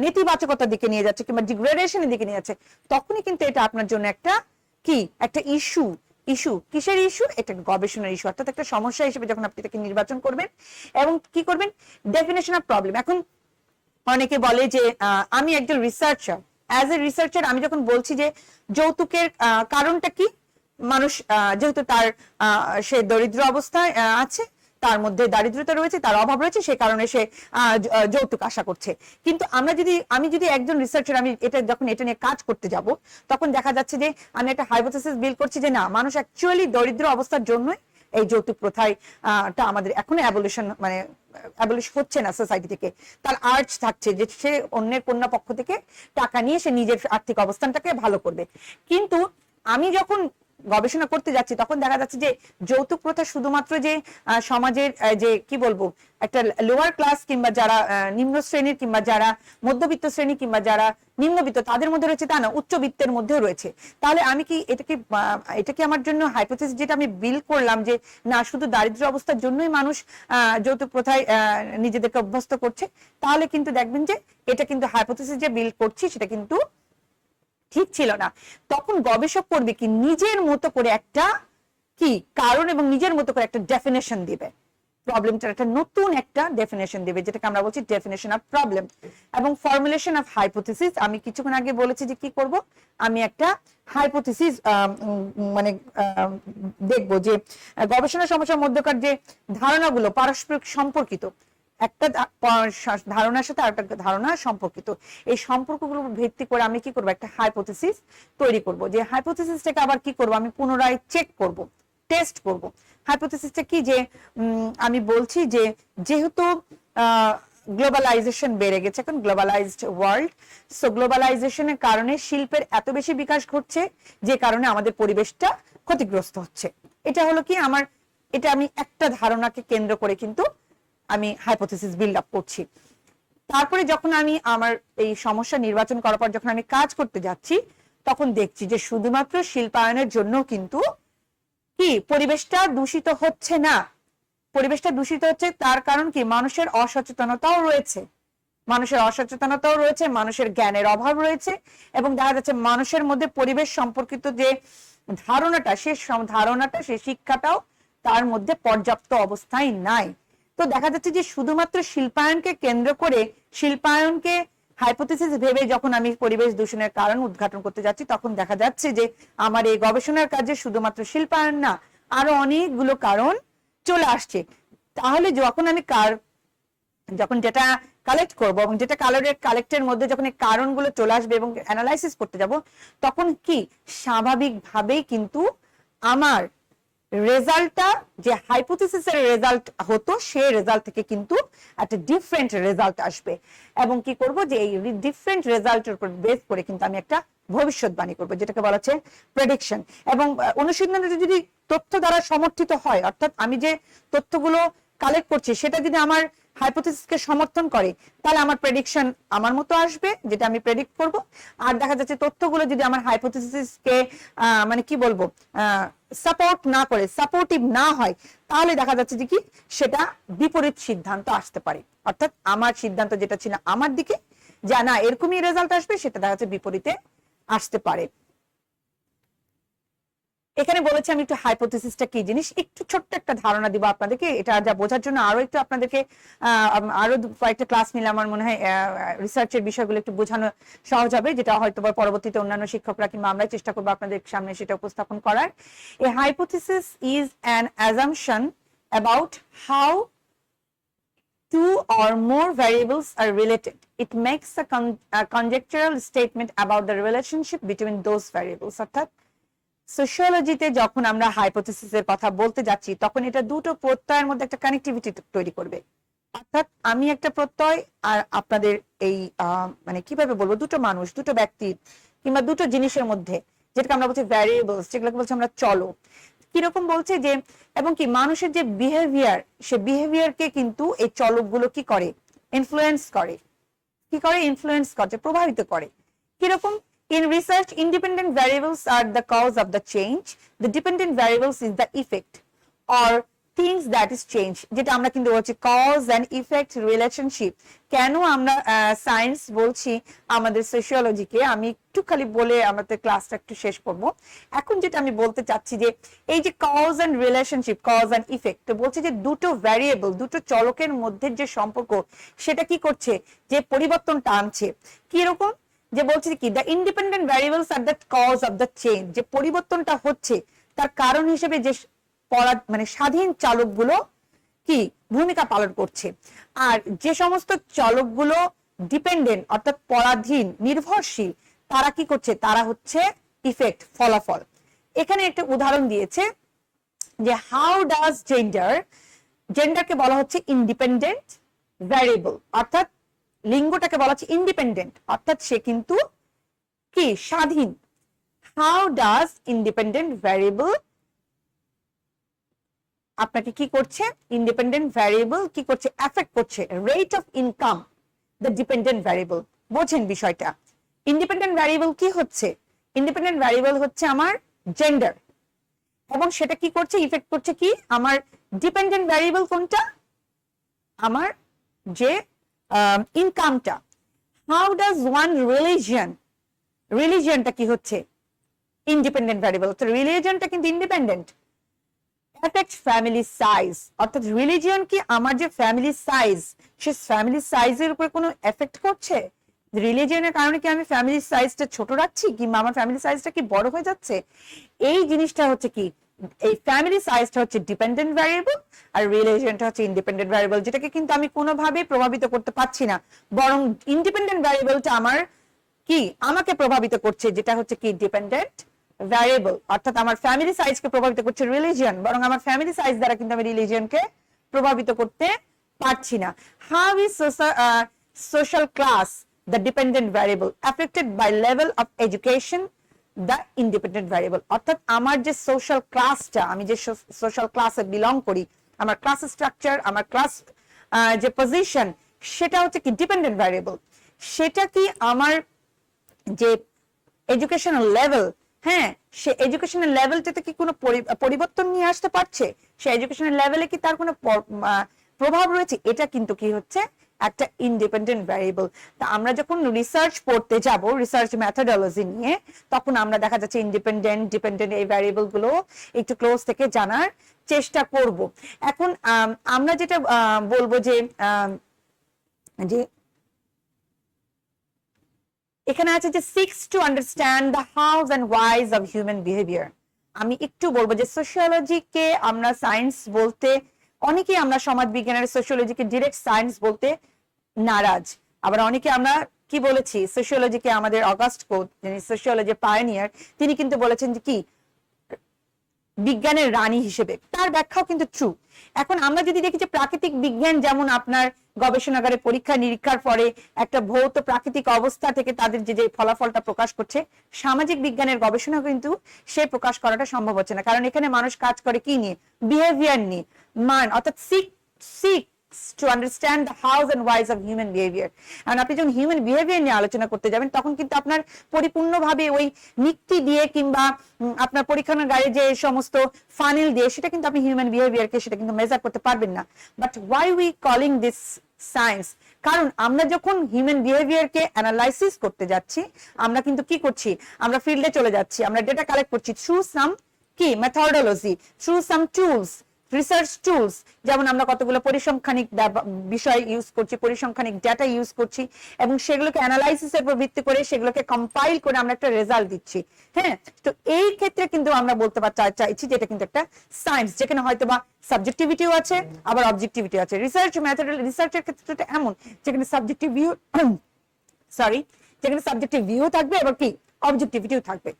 নেতিবাচকতার দিকে নিয়ে যাচ্ছে, কিংবা ডিগ্রেডেশনের দিকে নিয়ে যাচ্ছে, তখনই কিন্তু এটা আপনার জন্য একটা ইস্যু। কিসের ইস্যু? এটা গবেষণার ইস্যু, অর্থাৎ একটা সমস্যা হিসেবে যখন আপনি তাকে নির্বাচন করবেন এবং কি করবেন, ডেফিনেশন অফ প্রবলেম। এখন অনেকে বলে যে আমি একজন রিসার্চার, অ্যাজ এ রিসার্চার আমি যখন বলছি যে যৌতুকের কারণটা কি, মানুষ যেহেতু সে দরিদ্র অবস্থায় আছে, তার মধ্যে দারিদ্রতা রয়েছে, তার অভাব রয়েছে, সেই কারণে সে যৌতুক আশা করছে। কিন্তু আমি যদি একজন রিসার্চার আমি যখন এটা নিয়ে কাজ করতে যাব, তখন দেখা যাচ্ছে যে আমি একটা হাইপোথেসিস বিল্ড করছি যে না, মানুষ অ্যাকচুয়ালি দরিদ্র অবস্থার জন্যই এই যৌতুক প্রথায় আমাদের এখনো অ্যাবলিশ হচ্ছে না সোসাইটি থেকে। তার আর্জ থাকছে যে সে অন্যের কন্যা পক্ষ থেকে টাকা নিয়ে সে নিজের আর্থিক অবস্থানটাকে ভালো করবে। কিন্তু আমি যখন গবেষণা করতে যাচ্ছি, তখন দেখা যাচ্ছে যে যৌতুক প্রথা শুধুমাত্র যে সমাজের যে কি বলবো একটা লোয়ার ক্লাস, কিংবা যারা নিম্ন শ্রেণীর, কিংবা যারা মধ্যবিত্ত শ্রেণী, কিংবা যারা নিম্নবিত্ত তাদের মধ্যে রয়েছে তা না, উচ্চবিত্তের মধ্যেও রয়েছে। তাহলে আমি কি এটাকে আমার জন্য হাইপোথিসিস যেটা আমি বিল করলাম যে না, শুধু দারিদ্র অবস্থার জন্যই মানুষ যৌতুক প্রথায় নিজেদেরকে অভ্যস্ত করছে, তাহলে কিন্তু দেখবেন যে এটা কিন্তু হাইপোথিসিস যে বিল করছি সেটা কিন্তু ঠিক ছিল না। তখন গবেষক করবে কি, নিজের মতো করে একটা কারণ এবং নিজের মতো করে একটা ডেফিনেশন দিবে, প্রবলেমটার একটা নতুন একটা ডেফিনেশন দিবে, যেটাকে আমরা বলছি ডেফিনেশন অফ প্রবলেম। এবং ফর্মুলেশন অফ হাইপোথিসিস, আমি কিছুক্ষণ আগে বলেছি যে কি করব, আমি একটা হাইপোথিসিস মানে দেখবো যে গবেষণা সমস্যার মধ্যকার যে ধারণাগুলো পারস্পরিক সম্পর্কিত, একটা ধারণার সাথে আরেকটা ধারণা সম্পর্কিত, এই সম্পর্কগুলো ভিত্তি করে আমি কি করব, একটা হাইপোথিসিস তৈরি করব। যে হাইপোথিসিসটাকে আবার কি করব, আমি পুনরায় চেক করব, টেস্ট করব। হাইপোথিসিসটা কি, যে আমি বলছি যে যেহেতু গ্লোবালাইজেশন বেড়ে গেছে, এখন গ্লোবালাইজড ওয়ার্ল্ড, সো গ্লোবালাইজেশনের কারণে শিল্পের এত বেশি বিকাশ ঘটছে যে কারণে আমাদের পরিবেশটা ক্ষতিগ্রস্ত হচ্ছে। এটা হলো কি এটা আমি একটা ধারণাকে কেন্দ্র করে কিন্তু আমি হাইপোথিসিস বিল্ড আপ করছি। তারপরে যখন আমি আমার এই সমস্যা নির্বাচন করার পর যখন আমি কাজ করতে যাচ্ছি, তখন দেখছি যে শুধুমাত্র শিল্পায়নের জন্য কিন্তু পরিবেশটা দূষিত হচ্ছে না। পরিবেশটা দূষিত হচ্ছে তার কারণ কি, মানুষের অসচেতনতাও রয়েছে, মানুষের জ্ঞানের অভাব রয়েছে, এবং দেখা যাচ্ছে মানুষের মধ্যে পরিবেশ সম্পর্কিত যে ধারণাটা, সে শিক্ষাটাও তার মধ্যে পর্যাপ্ত অবস্থায় নাই। তো দেখা যাচ্ছে যে শুধুমাত্র শিল্পায়নকে কেন্দ্র করে, শিল্পায়নকে হাইপোথিসিস ভেবে যখন আমি পরিবেশ দূষণের কারণ উদ্ঘাটন করতে যাচ্ছি, তখন দেখা যাচ্ছে যে আমার এই গবেষণার কাজে শুধুমাত্র শিল্পায়ন না, আরো অনেকগুলো কারণ চলে আসছে। তাহলে যখন যেটা কালেক্ট করবো, এবং যেটা কালেক্টের মধ্যে যখন এই কারণগুলো চলে আসবে এবং অ্যানালাইসিস করতে যাব, তখন কি স্বাভাবিকভাবেই কিন্তু আমার রেজাল্টটা যে হাইপোথিসিসের রেজাল্ট হতো সেই রেজাল্ট থেকে কিন্তু একটা ডিফারেন্ট রেজাল্ট আসবে, এবং কি করব যে এই ডিফারেন্ট রেজাল্টের উপর বেস করে কিন্তু আমি একটা ভবিষ্যৎবাণী করব, যেটাকে বলা হচ্ছে প্রেডিকশন। এবং অনুসন্ধানটা যদি তথ্য দ্বারা সমর্থিত হয়, অর্থাৎ আমি যে তথ্যগুলো কালেক্ট করছি সেটা যদি আমার হাইপোথিসিসকে সমর্থন করে, তাহলে আমার প্রেডিকশন আমার মতো আসবে, যেটা আমি প্রেডিক্ট করব। আর দেখা যাচ্ছে তথ্যগুলো যদি আমার হাইপোথিসিসকে মানে কি বলবো সাপোর্ট না করে, সাপোর্টিভ না হয়, তাহলে দেখা যাচ্ছে যে কি সেটা বিপরীত সিদ্ধান্ত আসতে পারে। অর্থাৎ আমার সিদ্ধান্ত যেটা ছিল আমার দিকে যে না এরকমই রেজাল্ট আসবে, সেটা দেখা যাচ্ছে বিপরীতে আসতে পারে। এখানে বলেছি আমি একটু হাইপোথিসিসটা কি জিনিস একটু ছোট্ট একটা ধারণা দিব আপনাদেরকে, এটা যা বোঝার জন্য আরো একটু আপনাদেরকে আরো কয়েকটা ক্লাস নিলে আমার মনে হয় রিসার্চের বিষয়গুলো একটু বোঝানো সহজ হবে, যেটা হয়তো পরবর্তীতে অন্যান্য শিক্ষকরা কিংবা আমরা চেষ্টা করবো আপনাদের সামনে সেটা উপস্থাপন করার। A hypothesis is an assumption about how two or more variables are related. It makes a conjectural statement about the relationship between those variables. অর্থাৎ সোশিওলজিতে যখন আমরা হাইপোথিসিসের কথা বলতে যাচ্ছি, তখন এটা দুটো প্রত্যয়ের মধ্যে একটা কানেক্টিভিটি তৈরি করবে। অর্থাৎ আমি একটা প্রত্যয় আর আপনাদের এই মানে কিভাবে বলবো দুটো মানুষ, দুটো ব্যক্তি কিংবা দুটো জিনিসের মধ্যে, যেটাকে আমরা বলছি ভ্যারিয়েবলস, যেগুলোকে বলছি আমরা চলো, কিরকম বলছে যে এবং কি মানুষের যে বিহেভিয়ার, সে বিহেভিয়ারকে কিন্তু এই চলকগুলো কি করে ইনফ্লুয়েন্স করে, কি করে ইনফ্লুয়েন্স করে, প্রভাবিত করে। কিরকম? In research, independent variables are the cause of the change. The dependent variables is the effect or things that is change. যেটা আমরা কিন্তু বলছি cause and effect relationship। কেন আমরা সায়েন্স বলছি আমাদের সোশিওলজিকে, আমি একটু খালি বলে আমাদের ক্লাসটা একটু শেষ করব। এখন যেটা আমি বলতে চাচ্ছি যে এই যে cause and relationship, cause and effect, তো বলছি যে দুটো ভ্যারিয়েবল, দুটো চলকের মধ্যে যে সম্পর্ক, সেটা কি করছে যে পরিবর্তনটা আনছে। কি রকম? যে বলছে কি দ্য ইন্ডিপেন্ডেন্ট ভ্যারিয়েবলস আর the cause of the change, যে পরিবর্তনটা হচ্ছে তার কারণ হিসেবে যে মানে স্বাধীন চালকগুলো কি ভূমিকা পালন করছে। আর যে সমস্ত চালকগুলো ডিপেন্ডেন্ট অর্থাৎ পরাধীন নির্ভরশীল, তারা কি করছে, তারা হচ্ছে ইফেক্ট, ফলাফল। এখানে একটা উদাহরণ দিয়েছে যে হাউ ডাজ জেন্ডারকে বলা হচ্ছে ইন্ডিপেন্ডেন্ট ভ্যারিয়েবল, অর্থাৎ লিঙ্গটাকে বলা হচ্ছে ইন্ডিপেন্ডেন্ট, অর্থাৎ সে কিন্তু কি স্বাধীন। হাউ ডাজ ইন্ডিপেন্ডেন্ট ভ্যারিয়েবল আপনাকে কি করছে, ইন্ডিপেন্ডেন্ট ভ্যারিয়েবল কি করছে, এফেক্ট করছে rate of income the dependent variable. বোঝেন বিষয়টা? ইন্ডিপেন্ডেন্ট ভ্যারিয়েবল কি হচ্ছে, ইন্ডিপেন্ডেন্ট ভ্যারিয়েবল হচ্ছে আমার জেন্ডার, এবং সেটা কি করছে, ইফেক্ট করছে কি আমার ডিপেন্ডেন্ট ভ্যারিয়েবল কোনটা, আমার যে ইনকামটা। হাউ ডাজ ওয়ান রিলিজিয়নটা কি হচ্ছে ইন্ডিপেন্ডেন্ট ভ্যারিয়েবল, তো রিলিজিয়নটা কিন্তু ইন্ডিপেন্ডেন্ট। এফেক্ট ফ্যামিলি সাইজ, অর্থাৎ রিলিজিয়ন কি আমার যে ফ্যামিলি সাইজ, সে ফ্যামিলি সাইজের উপরে কোনো এফেক্ট করছে, রিলিজিয়নের কারণে কি আমি ফ্যামিলি সাইজটা ছোট রাখছি কিংবা আমার ফ্যামিলি সাইজটা কি বড় হয়ে যাচ্ছে, এই জিনিসটা হচ্ছে কি এই ফ্যামিলি সাইজটা হচ্ছে ডিপেন্ডেন্ট ভ্যারিয়েবল আর রিলিজিয়নটা হচ্ছে ইন্ডিপেন্ডেন্ট ভ্যারিয়েবল, যেটাকে কিন্তু আমি কোনোভাবেই প্রভাবিত করতে পারছি না, বরং ইন্ডিপেন্ডেন্ট ভ্যারিয়েবলটা আমার কি আমাকে প্রভাবিত করছে, যেটা হচ্ছে কি ডিপেন্ডেন্ট ভ্যারিয়েবল। অর্থাৎ আমার ফ্যামিলি সাইজকে প্রভাবিত করছে রিলিজিয়ন, বরং আমার ফ্যামিলি সাইজ দ্বারা কিন্তু আমি রিলিজিয়নকে প্রভাবিত করতে পারছি না। How is social class the dependent variable affected by level of education the independent variable, অর্থাৎ আমার যে সোশ্যাল ক্লাসটা, আমি যে সোশ্যাল ক্লাসে বিলং করি, আমার ক্লাস স্ট্রাকচার, আমার ক্লাস যে পজিশন, সেটা হচ্ছে কি ডিপেন্ডেন্ট ভ্যারিয়েবল। সেটা কি আমার যে এডুকেশনাল লেভেল, হ্যাঁ সে এডুকেশনাল লেভেলটাতে কি কোনো পরিবর্তন নিয়ে আসতে পারছে, সে এডুকেশনাল লেভেলে কি তার কোনো প্রভাব রয়েছে, এটা কিন্তু কি হচ্ছে একটা ইন্ডিপেন্ডেন্ট ভ্যারিয়েবল। তা আমরা যখন রিসার্চ পড়তে যাব, রিসার্চ মেথডোলজি নিয়ে, তখন আমরা দেখা যাচ্ছে ইন্ডিপেন্ডেন্ট ডিপেন্ডেন্ট এই ভ্যারিয়েবল গুলো একটু ক্লোজ থেকে জানার চেষ্টা করব। এখন আমরা যেটা বলবো যে এখানে আছে যে seeks to understand the hows and whys of human behaviour. আমি একটু বলবো যে সোশিওলজিকে আমরা সায়েন্স বলতে, অনেকেই আমরা সমাজ বিজ্ঞানের সোশিওলজিকে ডিরেক্ট সায়েন্স বলতে নারাজ, আবার অনেকে আমরা কি বলেছি সোশিওলজিকে, আমাদের অগাস্ট কোট যিনি সোশিওলজি পায়োনিয়ার, তিনি কিন্তু বলেছেন যে কি বিজ্ঞানের রানী হিসেবে, তার ব্যাখ্যাও কিন্তু ট্রু। এখন আমরা যদি দেখি যে প্রাকৃতিক বিজ্ঞান যেমন আপনার গবেষণাগারে পরীক্ষা নিরীক্ষার পরে একটা ভৌত প্রাকৃতিক অবস্থা থেকে তাদের যে ফলাফলটা প্রকাশ করছে, সামাজিক বিজ্ঞানের গবেষণা কিন্তু সে প্রকাশ করাটা সম্ভব হচ্ছে না। কারণ এখানে মানুষ কাজ করে কি নিয়ে? বিহেভিয়ার নিয়ে, মান, অর্থাৎ সিক to understand the hows and whys of human behavior. আর আপনি যখন হিউম্যান বিহেভিয়ার নিয়ে আলোচনা করতে যাবেন তখন কিন্তু আপনার পরিপূর্ণভাবে ওই নিক্তি দিয়ে কিংবা আপনার পরীক্ষার গায়ে যে সমস্ত ফানেল দিয়ে সেটা কিন্তু আপনি হিউম্যান বিহেভিয়ারকে সেটা কিন্তু মেজার করতে পারবেন না। But why we calling this science? কারণ আমরা যখন হিউম্যান বিহেভিয়ারকে অ্যানালাইসিস করতে যাচ্ছি, আমরা কিন্তু কি করছি? আমরা ফিল্ডে চলে যাচ্ছি, আমরা ডেটা কালেক্ট করছি থ্রু সাম কি মেথডোলজি, থ্রু সাম টুলস, রিসার্চ টুলস। যেমন আমরা কতগুলো পরিসংখ্যানিক বিষয় ইউজ করছি, পরিসংখ্যানিক ডেটা ইউজ করছি এবং সেগুলোকে অ্যানালাইসিসের উপর ভিত্তি করে সেগুলোকে কম্পাইল করে আমরা একটা রেজাল্ট দিচ্ছি। হ্যাঁ, তো এই ক্ষেত্রে কিন্তু আমরা বলতে চাইছি যে এটা কিন্তু একটা সায়েন্স, যেখানে হয়তো বা সাবজেক্টিভিটিও আছে আবার অবজেক্টিভিটি আছে। রিসার্চের ক্ষেত্রে এমন যেখানে সাবজেক্টিভ ভিউ যেখানে সাবজেক্টিভ ভিউ থাকবে এবং কি অবজেক্টিভিটিও থাকবে।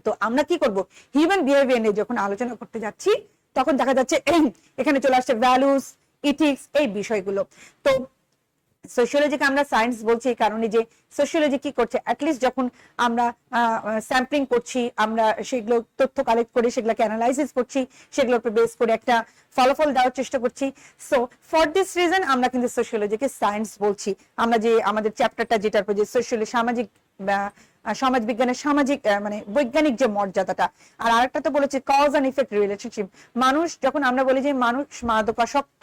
তো আমরা কি করব? হিউম্যান বিহেভিয়ার নিয়ে যখন আলোচনা করতে যাচ্ছি তখন দেখা যাচ্ছে এখানে চলে আসছে ভ্যালুস, ইথিক্স, এই বিষয়গুলো। তো সোশিওলজিকে আমরা সায়েন্স বলছি এই কারণে যে সোশিওলজি কি করছে, অ্যাটলিস্ট যখন আমরা স্যাম্পলিং করছি, আমরা সেগুলো তথ্য কালেক্ট করে সেগুলোকে অ্যানালাইসিস করছি, সেগুলোর উপর বেস করে একটা ফলাফল দেওয়ার চেষ্টা করছি। সো ফর দিস রিজন আমরা কিন্তু সোশিওলজিকে সায়েন্স বলছি। আমরা যে আমাদের চ্যাপ্টারটা যেটার উপর যে সোশিওলজি, সামাজিক সমাজ বিজ্ঞানের সামাজিক মানে বৈজ্ঞানিক যে মর্যাদাটা, আর আরেকটা তো বলেছে কজ এন্ড ইফেক্ট রিলেশনশিপ। মানুষ যখন আমরা বলি যে মানুষ মাদকাসক্ত,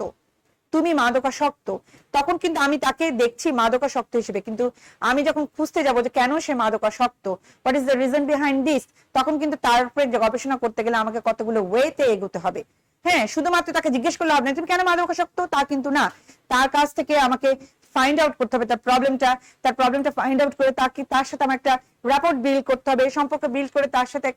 তুমি মাদকাসক্ত, তখন কিন্তু আমি তাকে দেখছি মাদকাসক্ত হিসেবে, কিন্তু আমি যখন খুঁজতে যাবো যে কেন সে মাদকাসক্ত, what is the reason behind this, তখন কিন্তু তার উপরে গবেষণা করতে গেলে আমাকে কতগুলো ওয়েতে এগোতে হবে। হ্যাঁ, শুধুমাত্র তাকে জিজ্ঞেস করলে আপনি তুমি কেন মাদকাসক্ত তা কিন্তু না, তার কাছ থেকে আমাকে ফাইন্ড আউট করতে হবে তার প্রবলেমটা ফাইন্ড আউট করে তার সাথে আমার একটা র্যাপোর্ট বিল্ড করতে হবে, সম্পর্ক বিল্ড করে তার সাথে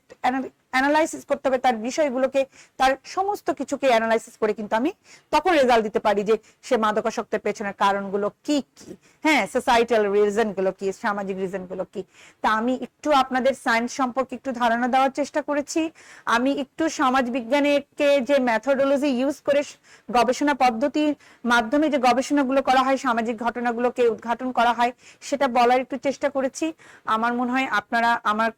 অ্যানালাইসিস করতে হবে, তার বিষয়গুলোকে, তার সমস্ত কিছুকে অ্যানালাইসিস করে কিন্তু আমি তখন রেজাল্ট দিতে পারি যে সে মাদকাসক্তের পেছনের কারণগুলো কি কি, হ্যাঁ, সোসাইটাল রিজন গুলো কি, সামাজিক রিজন গুলো কি। তা আমি একটু আপনাদের সায়েন্স সম্পর্কে একটু ধারণা দেওয়ার চেষ্টা করেছি। আমি একটু সমাজ বিজ্ঞানকে যে মেথডোলজি ইউজ করে গবেষণা পদ্ধতির মাধ্যমে যে গবেষণাগুলো করা হয়, সামাজিক ঘটনাগুলোকে উদ্ঘাটন করা হয়, সেটা বলার একটু চেষ্টা করেছি। আমার মনে হয় আপনারা আমার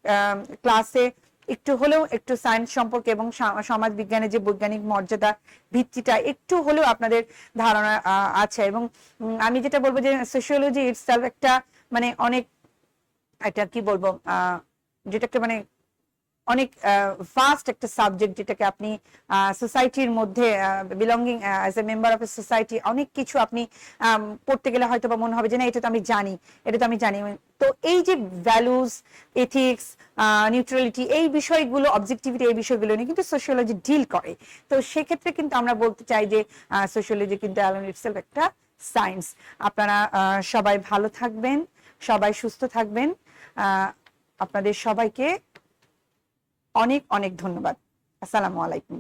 ক্লাসে একটু হলেও একটু সায়েন্স সম্পর্কে এবং সমাজ বিজ্ঞানের যে বৈজ্ঞানিক মর্যাদা ভিত্তিটা একটু হলেও আপনাদের ধারণা আছে। এবং আমি যেটা বলবো যে সোশিওলজি ইটসেলফ একটা মানে অনেক একটা কি বলবো যেটাকে মানে অনেক ফাস্ট একটা সাবজেক্ট, যেটাকে আপনি সোসাইটির মধ্যে belonging as a member of a society অনেক কিছু আপনি পড়তে গেলে হয়তো বা মনে হবে যে না এটা তো আমি জানি, এটা তো আমি জানি। তো এই যে ভ্যালুস, এথিক্স, নিউট্রালিটি, এই বিষয়গুলো, অবজেক্টিভিটি, এই বিষয়গুলো নিয়ে কিন্তু সোশিওলজি ডিল করে। তো সেক্ষেত্রে কিন্তু আমরা বলতে চাই যে সোশিওলজি কিন্তু অ্যালন ইটসেলফ একটা সায়েন্স। আপনারা সবাই ভালো থাকবেন, সবাই সুস্থ থাকবেন। আপনাদের সবাইকে অনেক অনেক ধন্যবাদ। আসসালামু আলাইকুম।